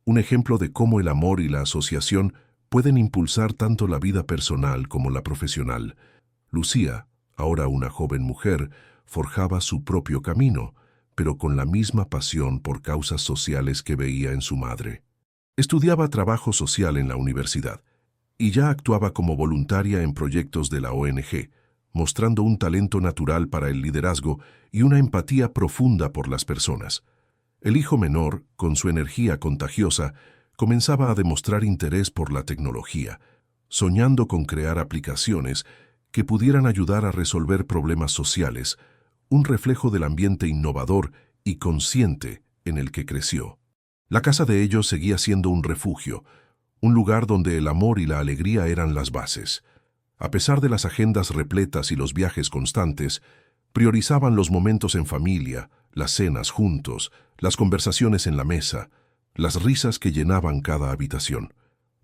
un ejemplo de cómo el amor y la asociación pueden impulsar tanto la vida personal como la profesional. Lucía, ahora una joven mujer, forjaba su propio camino, pero con la misma pasión por causas sociales que veía en su madre. Estudiaba trabajo social en la universidad y ya actuaba como voluntaria en proyectos de la ONG, mostrando un talento natural para el liderazgo y una empatía profunda por las personas. El hijo menor, con su energía contagiosa, comenzaba a demostrar interés por la tecnología, soñando con crear aplicaciones que pudieran ayudar a resolver problemas sociales, un reflejo del ambiente innovador y consciente en el que creció. La casa de ellos seguía siendo un refugio, un lugar donde el amor y la alegría eran las bases. A pesar de las agendas repletas y los viajes constantes, priorizaban los momentos en familia, las cenas juntos, las conversaciones en la mesa, las risas que llenaban cada habitación.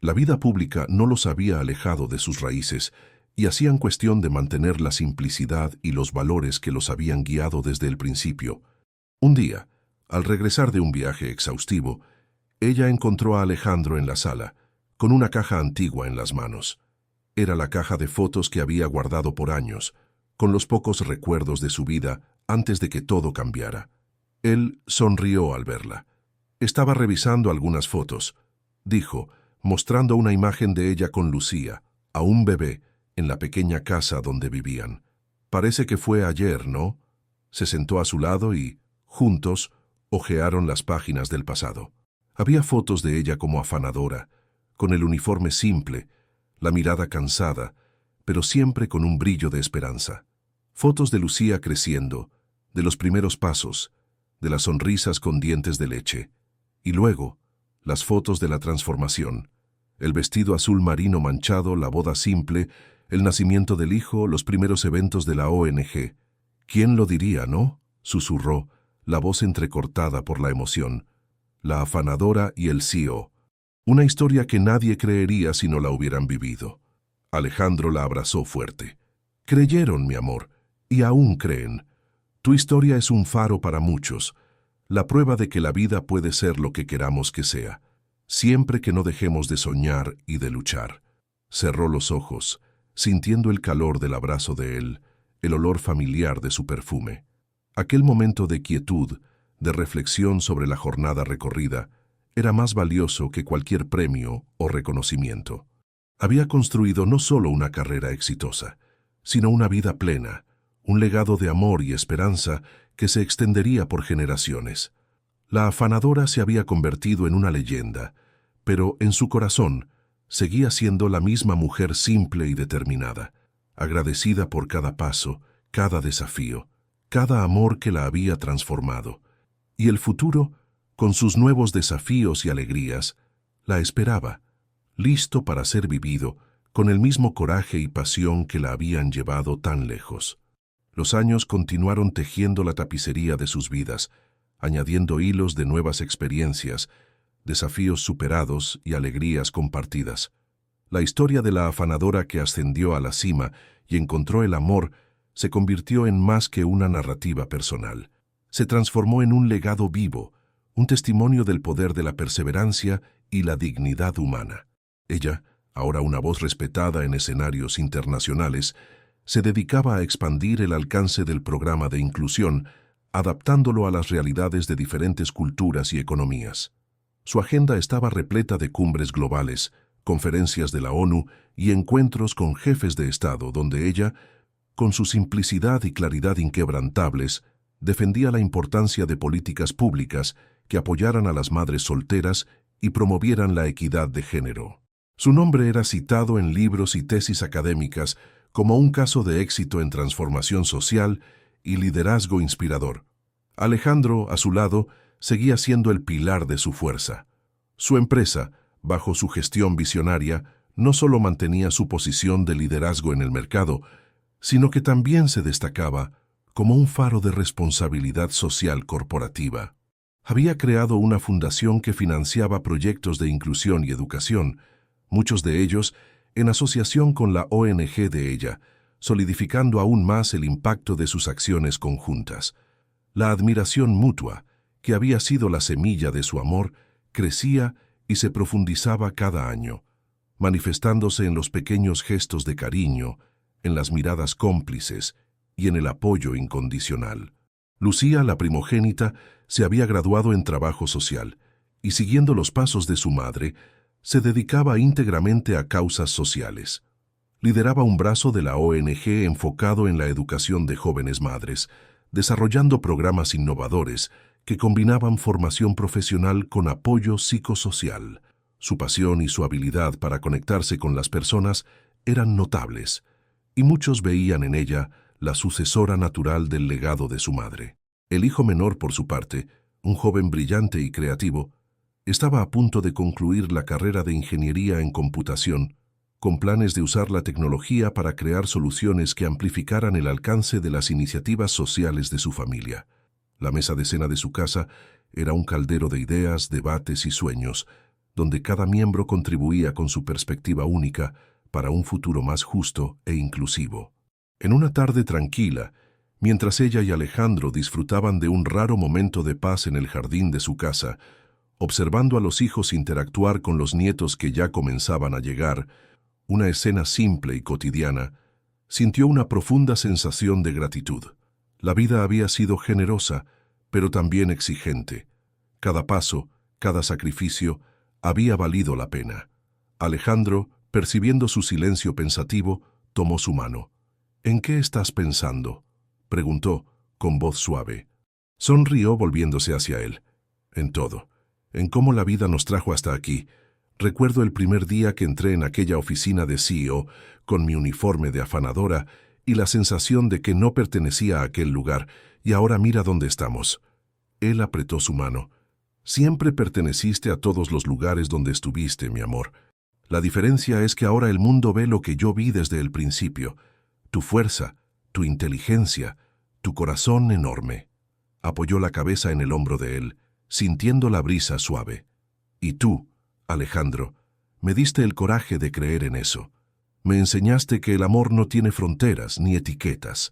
La vida pública no los había alejado de sus raíces y hacían cuestión de mantener la simplicidad y los valores que los habían guiado desde el principio. Un día, al regresar de un viaje exhaustivo, ella encontró a Alejandro en la sala, con una caja antigua en las manos. Era la caja de fotos que había guardado por años, con los pocos recuerdos de su vida antes de que todo cambiara. Él sonrió al verla. Estaba revisando algunas fotos, dijo, mostrando una imagen de ella con Lucía, a un bebé, en la pequeña casa donde vivían. Parece que fue ayer, ¿no? Se sentó a su lado y, juntos, hojearon las páginas del pasado. Había fotos de ella como afanadora, con el uniforme simple, la mirada cansada, pero siempre con un brillo de esperanza. Fotos de Lucía creciendo, de los primeros pasos, de las sonrisas con dientes de leche. Y luego, las fotos de la transformación, el vestido azul marino manchado, la boda simple, el nacimiento del hijo, los primeros eventos de la ONG. ¿Quién lo diría, no? Susurró, la voz entrecortada por la emoción. La afanadora y el CEO. Una historia que nadie creería si no la hubieran vivido. Alejandro la abrazó fuerte. Creyeron, mi amor, y aún creen. Tu historia es un faro para muchos, la prueba de que la vida puede ser lo que queramos que sea, siempre que no dejemos de soñar y de luchar. Cerró los ojos, sintiendo el calor del abrazo de él, el olor familiar de su perfume. Aquel momento de quietud, de reflexión sobre la jornada recorrida, era más valioso que cualquier premio o reconocimiento. Había construido no solo una carrera exitosa, sino una vida plena, un legado de amor y esperanza que se extendería por generaciones. La afanadora se había convertido en una leyenda, pero en su corazón seguía siendo la misma mujer simple y determinada, agradecida por cada paso, cada desafío, cada amor que la había transformado. Y el futuro, con sus nuevos desafíos y alegrías, la esperaba, listo para ser vivido, con el mismo coraje y pasión que la habían llevado tan lejos. Los años continuaron tejiendo la tapicería de sus vidas, añadiendo hilos de nuevas experiencias, desafíos superados y alegrías compartidas. La historia de la afanadora que ascendió a la cima y encontró el amor se convirtió en más que una narrativa personal. Se transformó en un legado vivo, un testimonio del poder de la perseverancia y la dignidad humana. Ella, ahora una voz respetada en escenarios internacionales, se dedicaba a expandir el alcance del programa de inclusión, adaptándolo a las realidades de diferentes culturas y economías. Su agenda estaba repleta de cumbres globales, conferencias de la ONU y encuentros con jefes de Estado donde ella, con su simplicidad y claridad inquebrantables, defendía la importancia de políticas públicas que apoyaran a las madres solteras y promovieran la equidad de género. Su nombre era citado en libros y tesis académicas como un caso de éxito en transformación social y liderazgo inspirador. Alejandro, a su lado, seguía siendo el pilar de su fuerza. Su empresa, bajo su gestión visionaria, no solo mantenía su posición de liderazgo en el mercado, sino que también se destacaba como un faro de responsabilidad social corporativa. Había creado una fundación que financiaba proyectos de inclusión y educación, muchos de ellos en asociación con la ONG de ella, solidificando aún más el impacto de sus acciones conjuntas. La admiración mutua, que había sido la semilla de su amor, crecía y se profundizaba cada año, manifestándose en los pequeños gestos de cariño, en las miradas cómplices y en el apoyo incondicional. Lucía, la primogénita, se había graduado en trabajo social y, siguiendo los pasos de su madre, se dedicaba íntegramente a causas sociales. Lideraba un brazo de la ONG enfocado en la educación de jóvenes madres, desarrollando programas innovadores que combinaban formación profesional con apoyo psicosocial. Su pasión y su habilidad para conectarse con las personas eran notables, y muchos veían en ella la sucesora natural del legado de su madre. El hijo menor, por su parte, un joven brillante y creativo, estaba a punto de concluir la carrera de ingeniería en computación, con planes de usar la tecnología para crear soluciones que amplificaran el alcance de las iniciativas sociales de su familia. La mesa de cena de su casa era un caldero de ideas, debates y sueños, donde cada miembro contribuía con su perspectiva única para un futuro más justo e inclusivo. En una tarde tranquila, mientras ella y Alejandro disfrutaban de un raro momento de paz en el jardín de su casa, observando a los hijos interactuar con los nietos que ya comenzaban a llegar, una escena simple y cotidiana, sintió una profunda sensación de gratitud. La vida había sido generosa, pero también exigente. Cada paso, cada sacrificio, había valido la pena. Alejandro, percibiendo su silencio pensativo, tomó su mano. «¿En qué estás pensando?», preguntó, con voz suave. Sonrió volviéndose hacia él. «En todo. En cómo la vida nos trajo hasta aquí. Recuerdo el primer día que entré en aquella oficina de CEO con mi uniforme de afanadora y la sensación de que no pertenecía a aquel lugar, y ahora mira dónde estamos». Él apretó su mano. «Siempre perteneciste a todos los lugares donde estuviste, mi amor. La diferencia es que ahora el mundo ve lo que yo vi desde el principio. Tu fuerza, tu inteligencia, tu corazón enorme». Apoyó la cabeza en el hombro de él, sintiendo la brisa suave. «Y tú, Alejandro, me diste el coraje de creer en eso. Me enseñaste que el amor no tiene fronteras ni etiquetas.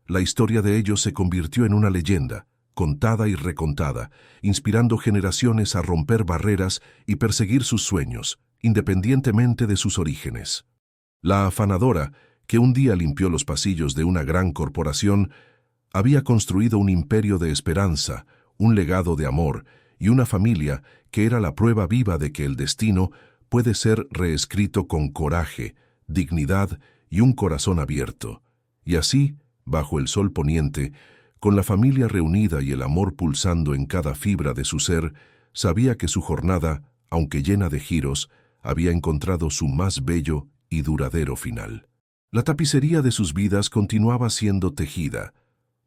La historia de ellos se convirtió en una leyenda, contada y recontada, inspirando generaciones a romper barreras y perseguir sus sueños, independientemente de sus orígenes». La afanadora, que un día limpió los pasillos de una gran corporación, había construido un imperio de esperanza, un legado de amor y una familia que era la prueba viva de que el destino puede ser reescrito con coraje, dignidad y un corazón abierto. Y así, bajo el sol poniente, con la familia reunida y el amor pulsando en cada fibra de su ser, sabía que su jornada, aunque llena de giros, había encontrado su más bello y duradero final. La tapicería de sus vidas continuaba siendo tejida,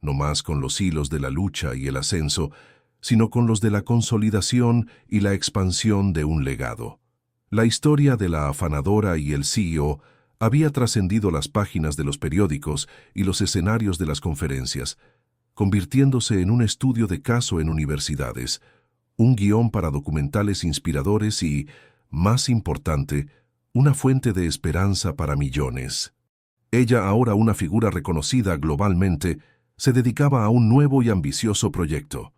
no más con los hilos de la lucha y el ascenso, sino con los de la consolidación y la expansión de un legado. La historia de la afanadora y el CEO había trascendido las páginas de los periódicos y los escenarios de las conferencias, convirtiéndose en un estudio de caso en universidades, un guión para documentales inspiradores y, más importante, una fuente de esperanza para millones. Ella, ahora una figura reconocida globalmente, se dedicaba a un nuevo y ambicioso proyecto: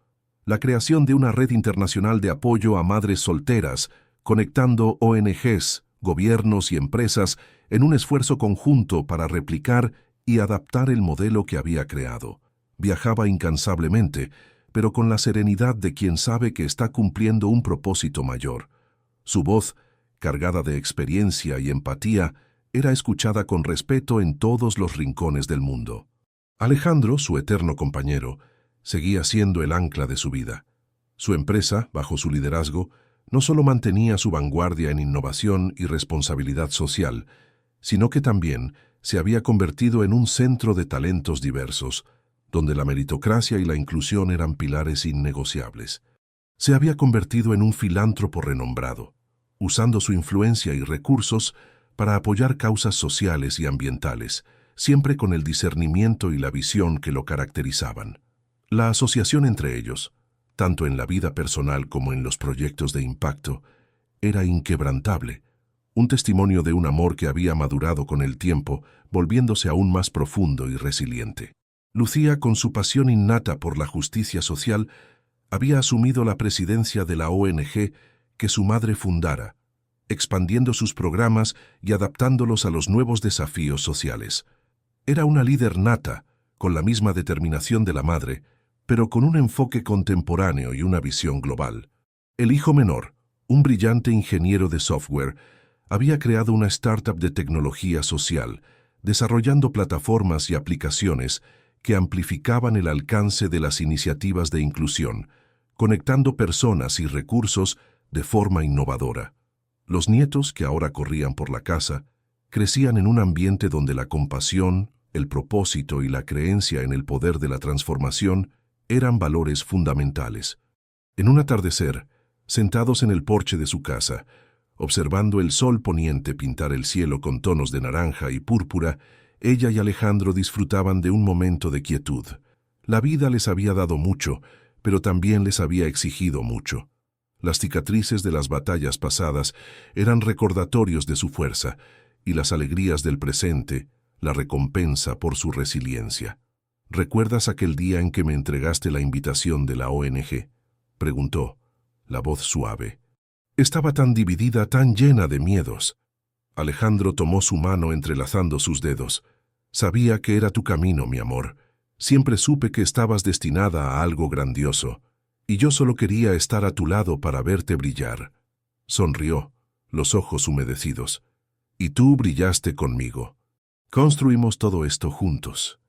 la creación de una red internacional de apoyo a madres solteras, conectando ONGs, gobiernos y empresas en un esfuerzo conjunto para replicar y adaptar el modelo que había creado. Viajaba incansablemente, pero con la serenidad de quien sabe que está cumpliendo un propósito mayor. Su voz, cargada de experiencia y empatía, era escuchada con respeto en todos los rincones del mundo. Alejandro, su eterno compañero, seguía siendo el ancla de su vida. Su empresa, bajo su liderazgo, no solo mantenía su vanguardia en innovación y responsabilidad social, sino que también se había convertido en un centro de talentos diversos, donde la meritocracia y la inclusión eran pilares innegociables. Se había convertido en un filántropo renombrado, usando su influencia y recursos para apoyar causas sociales y ambientales, siempre con el discernimiento y la visión que lo caracterizaban. La asociación entre ellos, tanto en la vida personal como en los proyectos de impacto, era inquebrantable, un testimonio de un amor que había madurado con el tiempo, volviéndose aún más profundo y resiliente. Lucía, con su pasión innata por la justicia social, había asumido la presidencia de la ONG que su madre fundara, expandiendo sus programas y adaptándolos a los nuevos desafíos sociales. Era una líder nata, con la misma determinación de la madre, pero con un enfoque contemporáneo y una visión global. El hijo menor, un brillante ingeniero de software, había creado una startup de tecnología social, desarrollando plataformas y aplicaciones que amplificaban el alcance de las iniciativas de inclusión, conectando personas y recursos de forma innovadora. Los nietos, que ahora corrían por la casa, crecían en un ambiente donde la compasión, el propósito y la creencia en el poder de la transformación eran valores fundamentales. En un atardecer, sentados en el porche de su casa, observando el sol poniente pintar el cielo con tonos de naranja y púrpura, ella y Alejandro disfrutaban de un momento de quietud. La vida les había dado mucho, pero también les había exigido mucho. Las cicatrices de las batallas pasadas eran recordatorios de su fuerza, y las alegrías del presente, la recompensa por su resiliencia. ¿Recuerdas aquel día en que me entregaste la invitación de la ONG?, preguntó, la voz suave. Estaba tan dividida, tan llena de miedos. Alejandro tomó su mano entrelazando sus dedos. Sabía que era tu camino, mi amor. Siempre supe que estabas destinada a algo grandioso, y yo solo quería estar a tu lado para verte brillar. Sonrió, los ojos humedecidos. Y tú brillaste conmigo. Construimos todo esto juntos.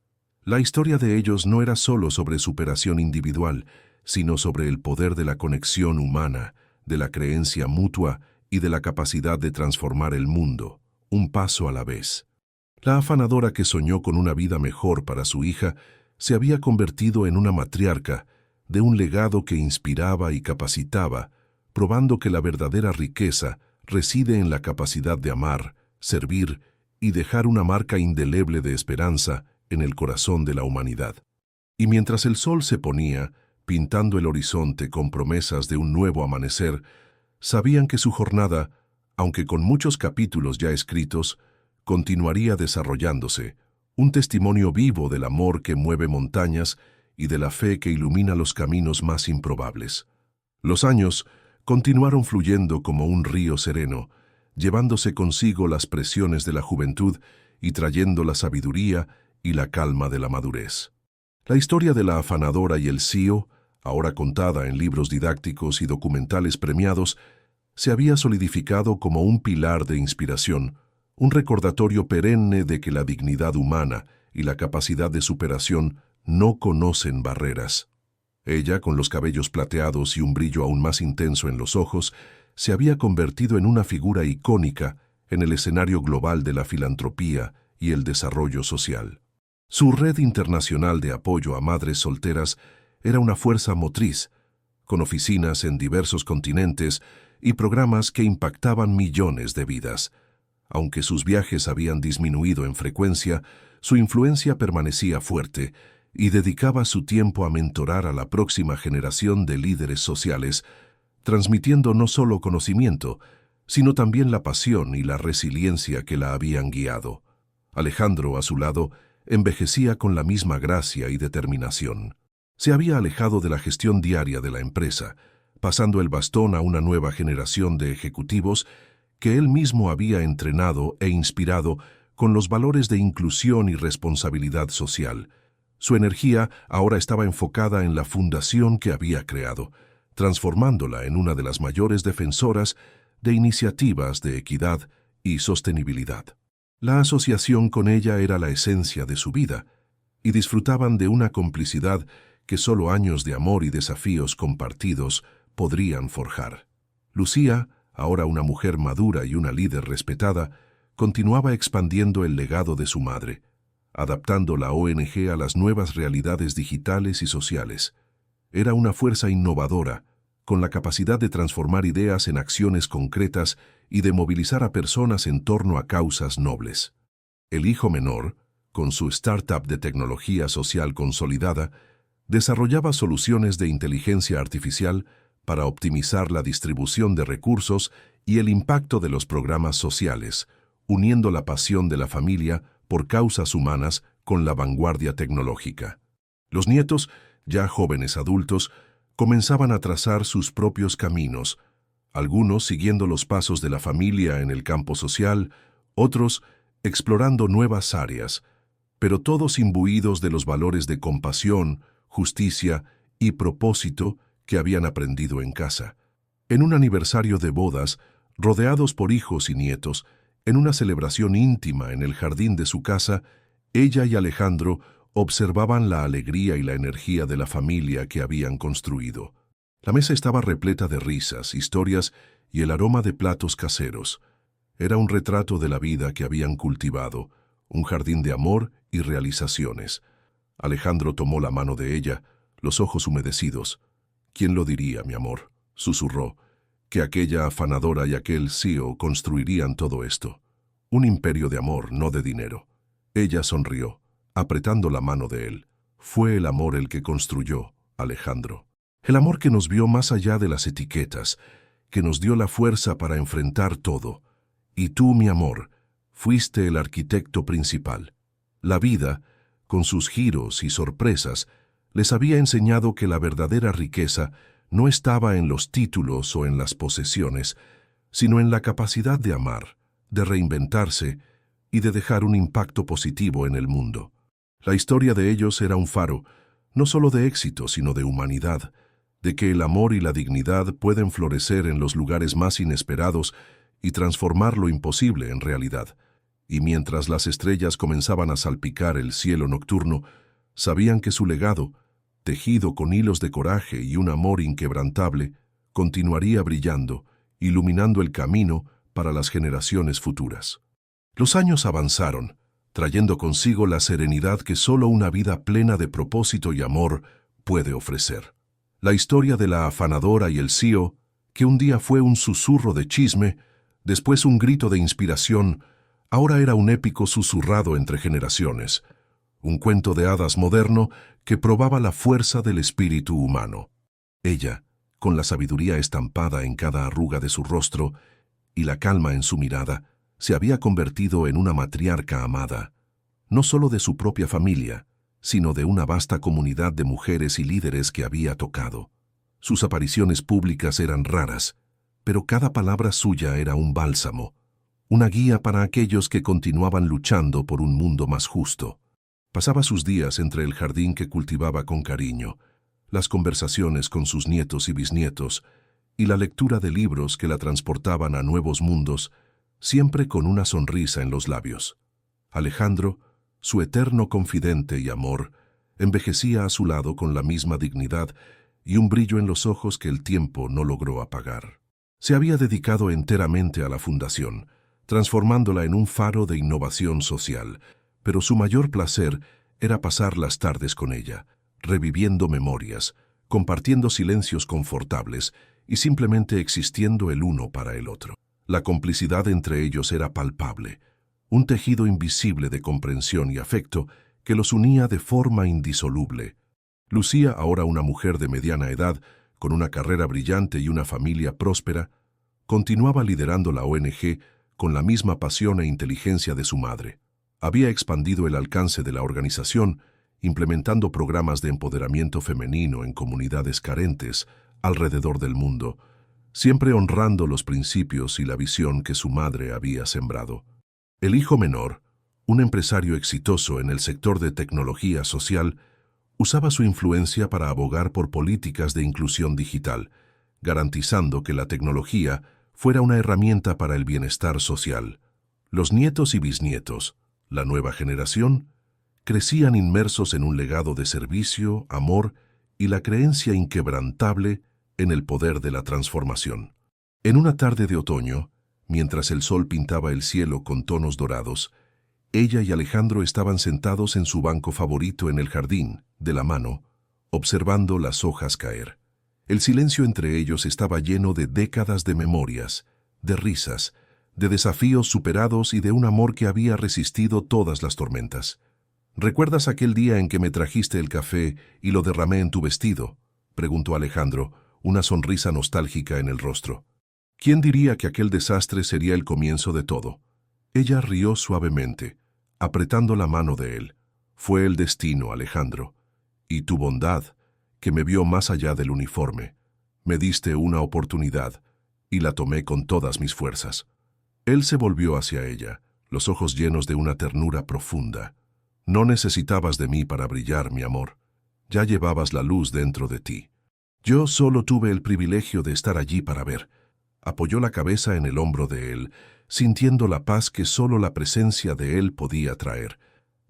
La historia de ellos no era solo sobre superación individual, sino sobre el poder de la conexión humana, de la creencia mutua y de la capacidad de transformar el mundo, un paso a la vez. La afanadora que soñó con una vida mejor para su hija se había convertido en una matriarca de un legado que inspiraba y capacitaba, probando que la verdadera riqueza reside en la capacidad de amar, servir y dejar una marca indeleble de esperanza en el corazón de la humanidad. Y mientras el sol se ponía, pintando el horizonte con promesas de un nuevo amanecer, sabían que su jornada, aunque con muchos capítulos ya escritos, continuaría desarrollándose, un testimonio vivo del amor que mueve montañas y de la fe que ilumina los caminos más improbables. Los años continuaron fluyendo como un río sereno, llevándose consigo las presiones de la juventud y trayendo la sabiduría y la calma de la madurez. La historia de la afanadora y el CEO, ahora contada en libros didácticos y documentales premiados, se había solidificado como un pilar de inspiración, un recordatorio perenne de que la dignidad humana y la capacidad de superación no conocen barreras. Ella, con los cabellos plateados y un brillo aún más intenso en los ojos, se había convertido en una figura icónica en el escenario global de la filantropía y el desarrollo social. Su red internacional de apoyo a madres solteras era una fuerza motriz, con oficinas en diversos continentes y programas que impactaban millones de vidas. Aunque sus viajes habían disminuido en frecuencia, su influencia permanecía fuerte y dedicaba su tiempo a mentorar a la próxima generación de líderes sociales, transmitiendo no solo conocimiento, sino también la pasión y la resiliencia que la habían guiado. Alejandro, a su lado, envejecía con la misma gracia y determinación. Se había alejado de la gestión diaria de la empresa, pasando el bastón a una nueva generación de ejecutivos que él mismo había entrenado e inspirado con los valores de inclusión y responsabilidad social. Su energía ahora estaba enfocada en la fundación que había creado, transformándola en una de las mayores defensoras de iniciativas de equidad y sostenibilidad. La asociación con ella era la esencia de su vida, y disfrutaban de una complicidad que solo años de amor y desafíos compartidos podrían forjar. Lucía, ahora una mujer madura y una líder respetada, continuaba expandiendo el legado de su madre, adaptando la ONG a las nuevas realidades digitales y sociales. Era una fuerza innovadora, con la capacidad de transformar ideas en acciones concretas y de movilizar a personas en torno a causas nobles. El hijo menor, con su startup de tecnología social consolidada, desarrollaba soluciones de inteligencia artificial para optimizar la distribución de recursos y el impacto de los programas sociales, uniendo la pasión de la familia por causas humanas con la vanguardia tecnológica. Los nietos, ya jóvenes adultos, comenzaban a trazar sus propios caminos, algunos siguiendo los pasos de la familia en el campo social, otros explorando nuevas áreas, pero todos imbuidos de los valores de compasión, justicia y propósito que habían aprendido en casa. En un aniversario de bodas, rodeados por hijos y nietos, en una celebración íntima en el jardín de su casa, ella y Alejandro observaban la alegría y la energía de la familia que habían construido. La mesa estaba repleta de risas, historias y el aroma de platos caseros. Era un retrato de la vida que habían cultivado, un jardín de amor y realizaciones. Alejandro tomó la mano de ella, los ojos humedecidos. «¿Quién lo diría, mi amor?», susurró, «que aquella afanadora y aquel CEO construirían todo esto. Un imperio de amor, no de dinero». Ella sonrió, apretando la mano de él. «Fue el amor el que construyó, Alejandro. El amor que nos vio más allá de las etiquetas, que nos dio la fuerza para enfrentar todo. Y tú, mi amor, fuiste el arquitecto principal. La vida, con sus giros y sorpresas, les había enseñado que la verdadera riqueza no estaba en los títulos o en las posesiones, sino en la capacidad de amar, de reinventarse y de dejar un impacto positivo en el mundo. La historia de ellos era un faro, no solo de éxito, sino de humanidad, de que el amor y la dignidad pueden florecer en los lugares más inesperados y transformar lo imposible en realidad. Y mientras las estrellas comenzaban a salpicar el cielo nocturno, sabían que su legado, tejido con hilos de coraje y un amor inquebrantable, continuaría brillando, iluminando el camino para las generaciones futuras. Los años avanzaron, trayendo consigo la serenidad que solo una vida plena de propósito y amor puede ofrecer. La historia de la afanadora y el CEO, que un día fue un susurro de chisme, después un grito de inspiración, ahora era un épico susurrado entre generaciones, un cuento de hadas moderno que probaba la fuerza del espíritu humano. Ella, con la sabiduría estampada en cada arruga de su rostro y la calma en su mirada, se había convertido en una matriarca amada, no solo de su propia familia, sino de una vasta comunidad de mujeres y líderes que había tocado. Sus apariciones públicas eran raras, pero cada palabra suya era un bálsamo, una guía para aquellos que continuaban luchando por un mundo más justo. Pasaba sus días entre el jardín que cultivaba con cariño, las conversaciones con sus nietos y bisnietos, y la lectura de libros que la transportaban a nuevos mundos, siempre con una sonrisa en los labios. Alejandro, su eterno confidente y amor, envejecía a su lado con la misma dignidad y un brillo en los ojos que el tiempo no logró apagar. Se había dedicado enteramente a la fundación, transformándola en un faro de innovación social, pero su mayor placer era pasar las tardes con ella, reviviendo memorias, compartiendo silencios confortables y simplemente existiendo el uno para el otro. La complicidad entre ellos era palpable, un tejido invisible de comprensión y afecto que los unía de forma indisoluble. Lucía, ahora una mujer de mediana edad, con una carrera brillante y una familia próspera, continuaba liderando la ONG con la misma pasión e inteligencia de su madre. Había expandido el alcance de la organización, implementando programas de empoderamiento femenino en comunidades carentes alrededor del mundo, siempre honrando los principios y la visión que su madre había sembrado. El hijo menor, un empresario exitoso en el sector de tecnología social, usaba su influencia para abogar por políticas de inclusión digital, garantizando que la tecnología fuera una herramienta para el bienestar social. Los nietos y bisnietos, la nueva generación, crecían inmersos en un legado de servicio, amor y la creencia inquebrantable en el poder de la transformación. En una tarde de otoño, mientras el sol pintaba el cielo con tonos dorados, ella y Alejandro estaban sentados en su banco favorito en el jardín, de la mano, observando las hojas caer. El silencio entre ellos estaba lleno de décadas de memorias, de risas, de desafíos superados y de un amor que había resistido todas las tormentas. «¿Recuerdas aquel día en que me trajiste el café y lo derramé en tu vestido?», preguntó Alejandro, una sonrisa nostálgica en el rostro. ¿Quién diría que aquel desastre sería el comienzo de todo? Ella rió suavemente, apretando la mano de él. Fue el destino, Alejandro. Y tu bondad, que me vio más allá del uniforme. Me diste una oportunidad, y la tomé con todas mis fuerzas. Él se volvió hacia ella, los ojos llenos de una ternura profunda. No necesitabas de mí para brillar, mi amor. Ya llevabas la luz dentro de ti. Yo solo tuve el privilegio de estar allí para ver. Apoyó la cabeza en el hombro de él, sintiendo la paz que solo la presencia de él podía traer.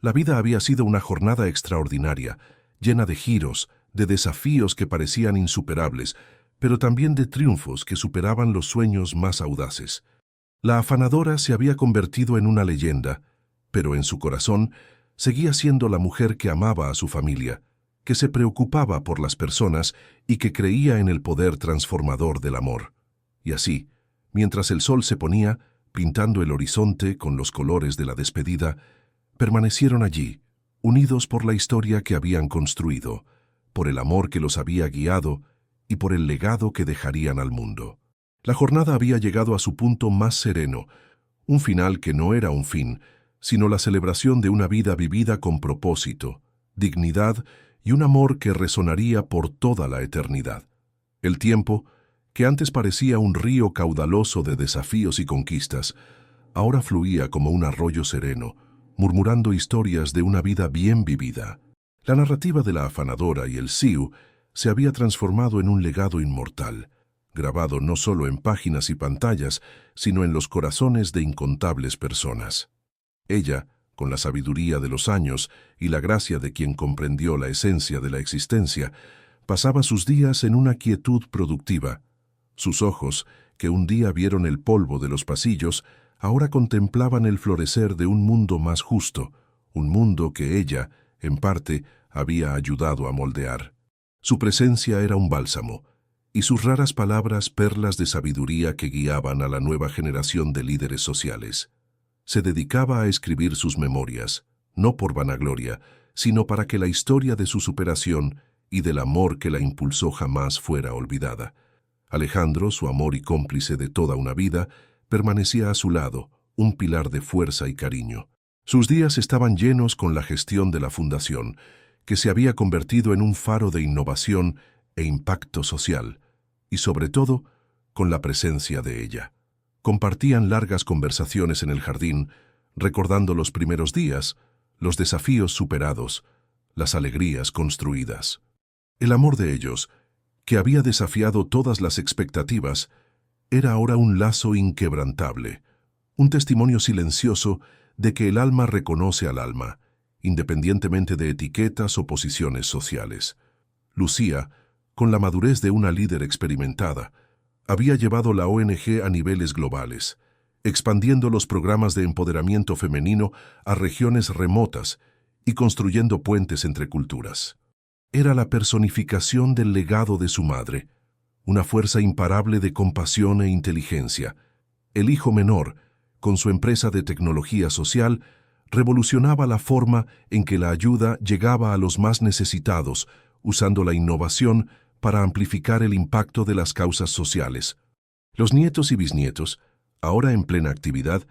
La vida había sido una jornada extraordinaria, llena de giros, de desafíos que parecían insuperables, pero también de triunfos que superaban los sueños más audaces. La afanadora se había convertido en una leyenda, pero en su corazón seguía siendo la mujer que amaba a su familia, que se preocupaba por las personas y que creía en el poder transformador del amor. Y así, mientras el sol se ponía, pintando el horizonte con los colores de la despedida, permanecieron allí, unidos por la historia que habían construido, por el amor que los había guiado y por el legado que dejarían al mundo. La jornada había llegado a su punto más sereno, un final que no era un fin, sino la celebración de una vida vivida con propósito, dignidad y un amor que resonaría por toda la eternidad. El tiempo, que antes parecía un río caudaloso de desafíos y conquistas, ahora fluía como un arroyo sereno, murmurando historias de una vida bien vivida. La narrativa de la afanadora y el Siu se había transformado en un legado inmortal, grabado no solo en páginas y pantallas, sino en los corazones de incontables personas. Ella, con la sabiduría de los años y la gracia de quien comprendió la esencia de la existencia, pasaba sus días en una quietud productiva. Sus ojos, que un día vieron el polvo de los pasillos, ahora contemplaban el florecer de un mundo más justo, un mundo que ella, en parte, había ayudado a moldear. Su presencia era un bálsamo, y sus raras palabras perlas de sabiduría que guiaban a la nueva generación de líderes sociales. Se dedicaba a escribir sus memorias, no por vanagloria, sino para que la historia de su superación y del amor que la impulsó jamás fuera olvidada. Alejandro, su amor y cómplice de toda una vida, permanecía a su lado, un pilar de fuerza y cariño. Sus días estaban llenos con la gestión de la fundación, que se había convertido en un faro de innovación e impacto social, y sobre todo, con la presencia de ella. Compartían largas conversaciones en el jardín, recordando los primeros días, los desafíos superados, las alegrías construidas. El amor de ellos, que había desafiado todas las expectativas, era ahora un lazo inquebrantable, un testimonio silencioso de que el alma reconoce al alma, independientemente de etiquetas o posiciones sociales. Lucía, con la madurez de una líder experimentada, había llevado la ONG a niveles globales, expandiendo los programas de empoderamiento femenino a regiones remotas y construyendo puentes entre culturas. Era la personificación del legado de su madre, una fuerza imparable de compasión e inteligencia. El hijo menor, con su empresa de tecnología social, revolucionaba la forma en que la ayuda llegaba a los más necesitados, usando la innovación para amplificar el impacto de las causas sociales. Los nietos y bisnietos, ahora en plena actividad,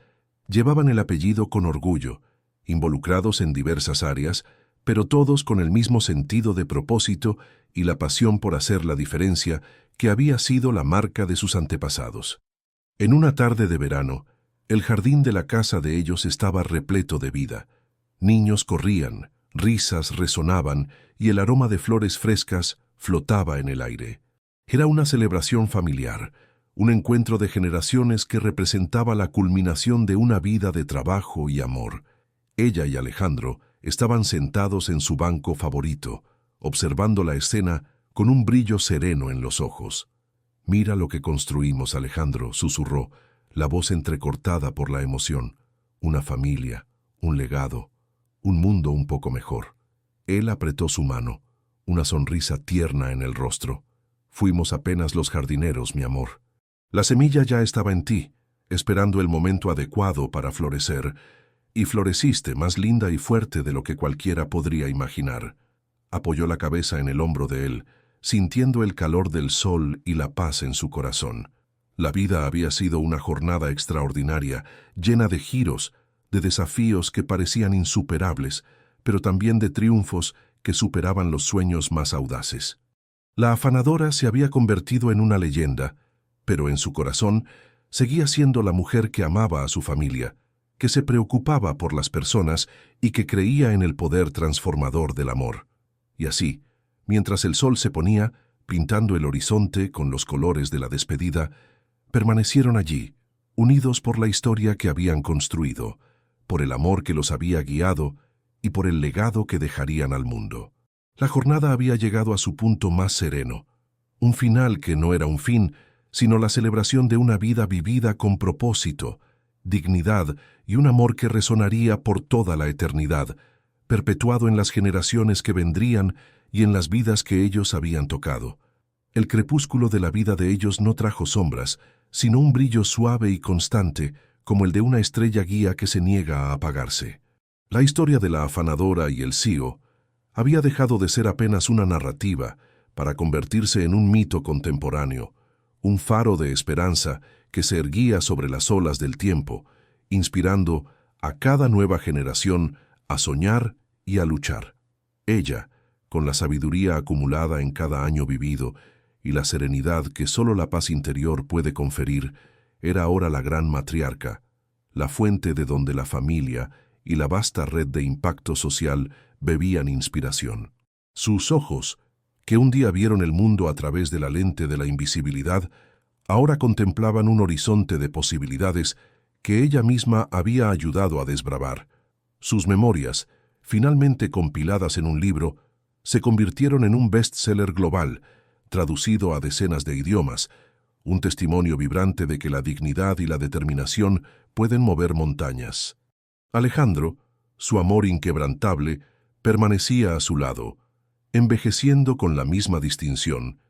llevaban el apellido con orgullo, involucrados en diversas áreas, pero todos con el mismo sentido de propósito y la pasión por hacer la diferencia que había sido la marca de sus antepasados. En una tarde de verano, el jardín de la casa de ellos estaba repleto de vida. Niños corrían, risas resonaban y el aroma de flores frescas flotaba en el aire. Era una celebración familiar, un encuentro de generaciones que representaba la culminación de una vida de trabajo y amor. Ella y Alejandro estaban sentados en su banco favorito, observando la escena con un brillo sereno en los ojos. «Mira lo que construimos, Alejandro», susurró, la voz entrecortada por la emoción. «Una familia, un legado, un mundo un poco mejor». Él apretó su mano, una sonrisa tierna en el rostro. «Fuimos apenas los jardineros, mi amor. La semilla ya estaba en ti, esperando el momento adecuado para florecer, y floreciste más linda y fuerte de lo que cualquiera podría imaginar». Apoyó la cabeza en el hombro de él, sintiendo el calor del sol y la paz en su corazón. La vida había sido una jornada extraordinaria, llena de giros, de desafíos que parecían insuperables, pero también de triunfos que superaban los sueños más audaces. La afanadora se había convertido en una leyenda, pero en su corazón seguía siendo la mujer que amaba a su familia, que se preocupaba por las personas y que creía en el poder transformador del amor. Y así, mientras el sol se ponía, pintando el horizonte con los colores de la despedida, permanecieron allí, unidos por la historia que habían construido, por el amor que los había guiado y por el legado que dejarían al mundo. La jornada había llegado a su punto más sereno, un final que no era un fin, sino la celebración de una vida vivida con propósito, dignidad y un amor que resonaría por toda la eternidad, perpetuado en las generaciones que vendrían y en las vidas que ellos habían tocado. El crepúsculo de la vida de ellos no trajo sombras, sino un brillo suave y constante, como el de una estrella guía que se niega a apagarse. La historia de la afanadora y el CEO había dejado de ser apenas una narrativa para convertirse en un mito contemporáneo, un faro de esperanza que se erguía sobre las olas del tiempo, inspirando a cada nueva generación a soñar y a luchar. Ella, con la sabiduría acumulada en cada año vivido y la serenidad que solo la paz interior puede conferir, era ahora la gran matriarca, la fuente de donde la familia y la vasta red de impacto social bebían inspiración. Sus ojos, que un día vieron el mundo a través de la lente de la invisibilidad, ahora contemplaban un horizonte de posibilidades que ella misma había ayudado a desbravar. Sus memorias, finalmente compiladas en un libro, se convirtieron en un bestseller global, traducido a decenas de idiomas, un testimonio vibrante de que la dignidad y la determinación pueden mover montañas. Alejandro, su amor inquebrantable, permanecía a su lado, envejeciendo con la misma distinción,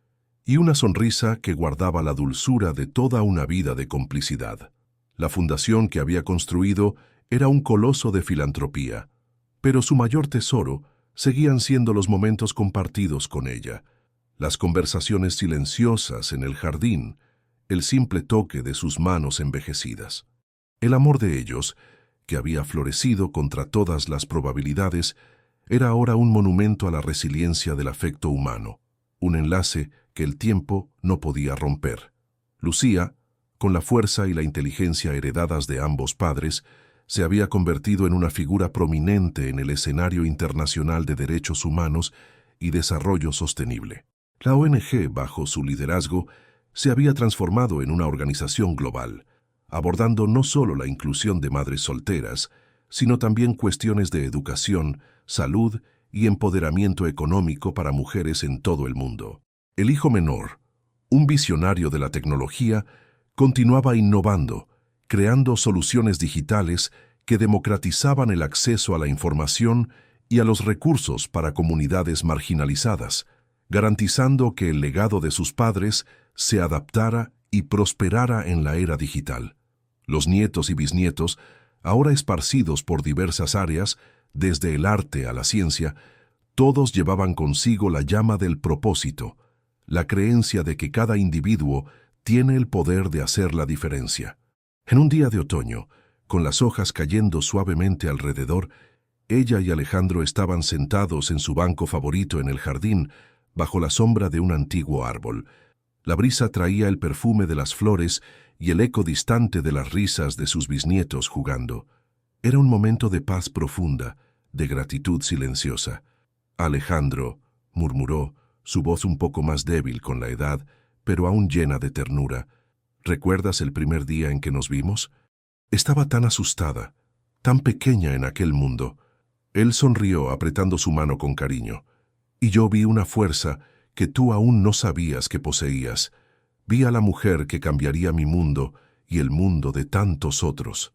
y una sonrisa que guardaba la dulzura de toda una vida de complicidad. La fundación que había construido era un coloso de filantropía, pero su mayor tesoro seguían siendo los momentos compartidos con ella, las conversaciones silenciosas en el jardín, el simple toque de sus manos envejecidas. El amor de ellos, que había florecido contra todas las probabilidades, era ahora un monumento a la resiliencia del afecto humano, un enlace que el tiempo no podía romper. Lucía, con la fuerza y la inteligencia heredadas de ambos padres, se había convertido en una figura prominente en el escenario internacional de derechos humanos y desarrollo sostenible. La ONG, bajo su liderazgo, se había transformado en una organización global, abordando no solo la inclusión de madres solteras, sino también cuestiones de educación, salud y empoderamiento económico para mujeres en todo el mundo. El hijo menor, un visionario de la tecnología, continuaba innovando, creando soluciones digitales que democratizaban el acceso a la información y a los recursos para comunidades marginalizadas, garantizando que el legado de sus padres se adaptara y prosperara en la era digital. Los nietos y bisnietos, ahora esparcidos por diversas áreas, desde el arte a la ciencia, todos llevaban consigo la llama del propósito, la creencia de que cada individuo tiene el poder de hacer la diferencia. En un día de otoño, con las hojas cayendo suavemente alrededor, ella y Alejandro estaban sentados en su banco favorito en el jardín, bajo la sombra de un antiguo árbol. La brisa traía el perfume de las flores y el eco distante de las risas de sus bisnietos jugando. Era un momento de paz profunda, de gratitud silenciosa. Alejandro, murmuró, su voz un poco más débil con la edad, pero aún llena de ternura. ¿Recuerdas el primer día en que nos vimos? Estaba tan asustada, tan pequeña en aquel mundo. Él sonrió apretando su mano con cariño. Y yo vi una fuerza que tú aún no sabías que poseías. Vi a la mujer que cambiaría mi mundo y el mundo de tantos otros.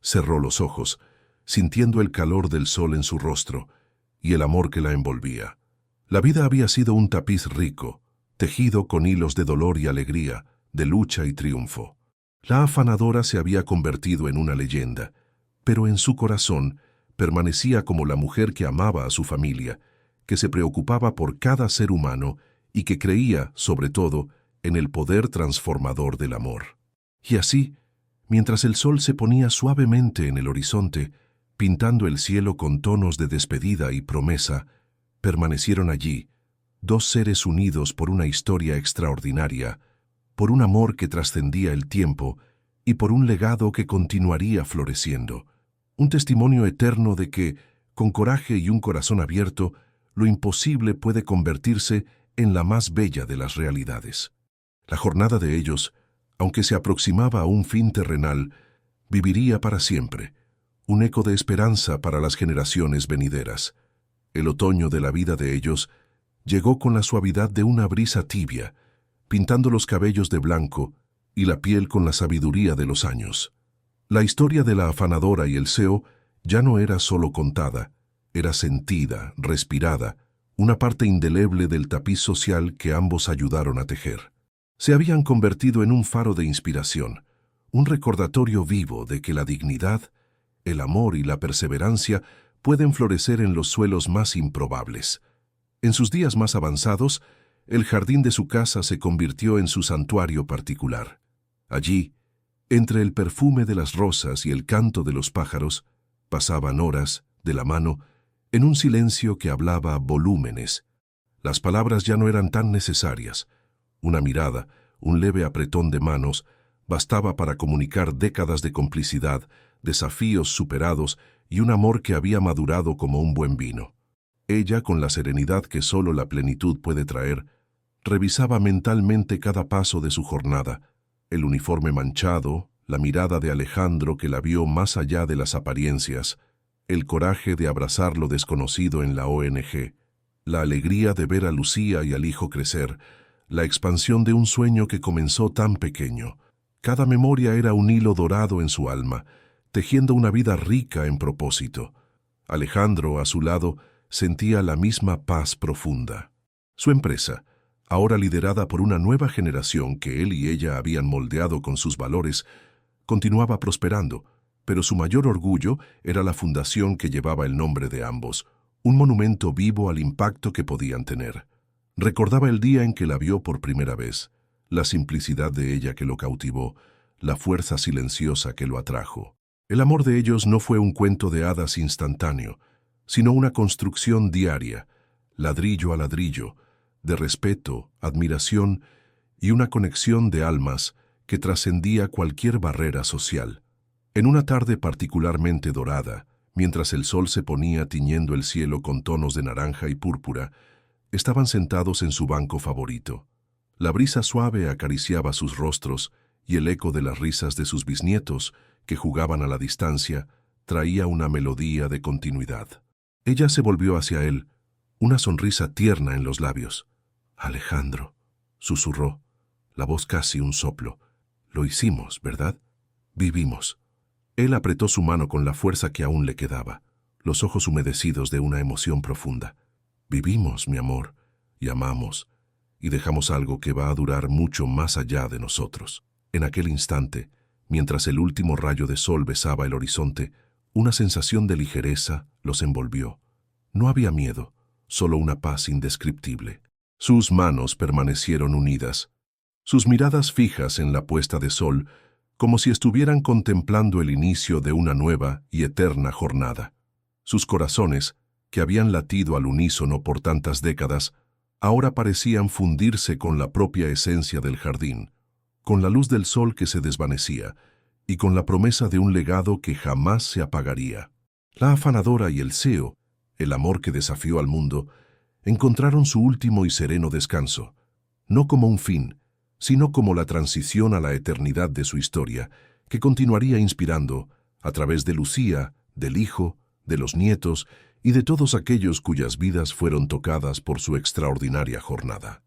Cerró los ojos, sintiendo el calor del sol en su rostro y el amor que la envolvía. La vida había sido un tapiz rico, tejido con hilos de dolor y alegría, de lucha y triunfo. La afanadora se había convertido en una leyenda, pero en su corazón permanecía como la mujer que amaba a su familia, que se preocupaba por cada ser humano y que creía, sobre todo, en el poder transformador del amor. Y así, mientras el sol se ponía suavemente en el horizonte, pintando el cielo con tonos de despedida y promesa, permanecieron allí, dos seres unidos por una historia extraordinaria, por un amor que trascendía el tiempo y por un legado que continuaría floreciendo, un testimonio eterno de que, con coraje y un corazón abierto, lo imposible puede convertirse en la más bella de las realidades. La jornada de ellos, aunque se aproximaba a un fin terrenal, viviría para siempre, un eco de esperanza para las generaciones venideras. El otoño de la vida de ellos llegó con la suavidad de una brisa tibia, pintando los cabellos de blanco y la piel con la sabiduría de los años. La historia de la afanadora y el CEO ya no era solo contada, era sentida, respirada, una parte indeleble del tapiz social que ambos ayudaron a tejer. Se habían convertido en un faro de inspiración, un recordatorio vivo de que la dignidad, el amor y la perseverancia pueden florecer en los suelos más improbables. En sus días más avanzados, el jardín de su casa se convirtió en su santuario particular. Allí, entre el perfume de las rosas y el canto de los pájaros, pasaban horas, de la mano, en un silencio que hablaba volúmenes. Las palabras ya no eran tan necesarias. Una mirada, un leve apretón de manos, bastaba para comunicar décadas de complicidad, desafíos superados y un amor que había madurado como un buen vino. Ella, con la serenidad que solo la plenitud puede traer, revisaba mentalmente cada paso de su jornada, el uniforme manchado, la mirada de Alejandro que la vio más allá de las apariencias, el coraje de abrazar lo desconocido en la ONG, la alegría de ver a Lucía y al hijo crecer, la expansión de un sueño que comenzó tan pequeño. Cada memoria era un hilo dorado en su alma, tejiendo una vida rica en propósito. Alejandro, a su lado, sentía la misma paz profunda. Su empresa, ahora liderada por una nueva generación que él y ella habían moldeado con sus valores, continuaba prosperando, pero su mayor orgullo era la fundación que llevaba el nombre de ambos, un monumento vivo al impacto que podían tener. Recordaba el día en que la vio por primera vez, la simplicidad de ella que lo cautivó, la fuerza silenciosa que lo atrajo. El amor de ellos no fue un cuento de hadas instantáneo, sino una construcción diaria, ladrillo a ladrillo, de respeto, admiración y una conexión de almas que trascendía cualquier barrera social. En una tarde particularmente dorada, mientras el sol se ponía tiñendo el cielo con tonos de naranja y púrpura, estaban sentados en su banco favorito. La brisa suave acariciaba sus rostros y el eco de las risas de sus bisnietos, que jugaban a la distancia, traía una melodía de continuidad. Ella se volvió hacia él, una sonrisa tierna en los labios. «Alejandro», susurró, la voz casi un soplo. «Lo hicimos, ¿verdad? Vivimos». Él apretó su mano con la fuerza que aún le quedaba, los ojos humedecidos de una emoción profunda. «Vivimos, mi amor, y amamos, y dejamos algo que va a durar mucho más allá de nosotros». En aquel instante, mientras el último rayo de sol besaba el horizonte, una sensación de ligereza los envolvió. No había miedo, solo una paz indescriptible. Sus manos permanecieron unidas, sus miradas fijas en la puesta de sol, como si estuvieran contemplando el inicio de una nueva y eterna jornada. Sus corazones, que habían latido al unísono por tantas décadas, ahora parecían fundirse con la propia esencia del jardín, con la luz del sol que se desvanecía y con la promesa de un legado que jamás se apagaría. La afanadora y el CEO, el amor que desafió al mundo, encontraron su último y sereno descanso, no como un fin, sino como la transición a la eternidad de su historia, que continuaría inspirando, a través de Lucía, del hijo, de los nietos y de todos aquellos cuyas vidas fueron tocadas por su extraordinaria jornada.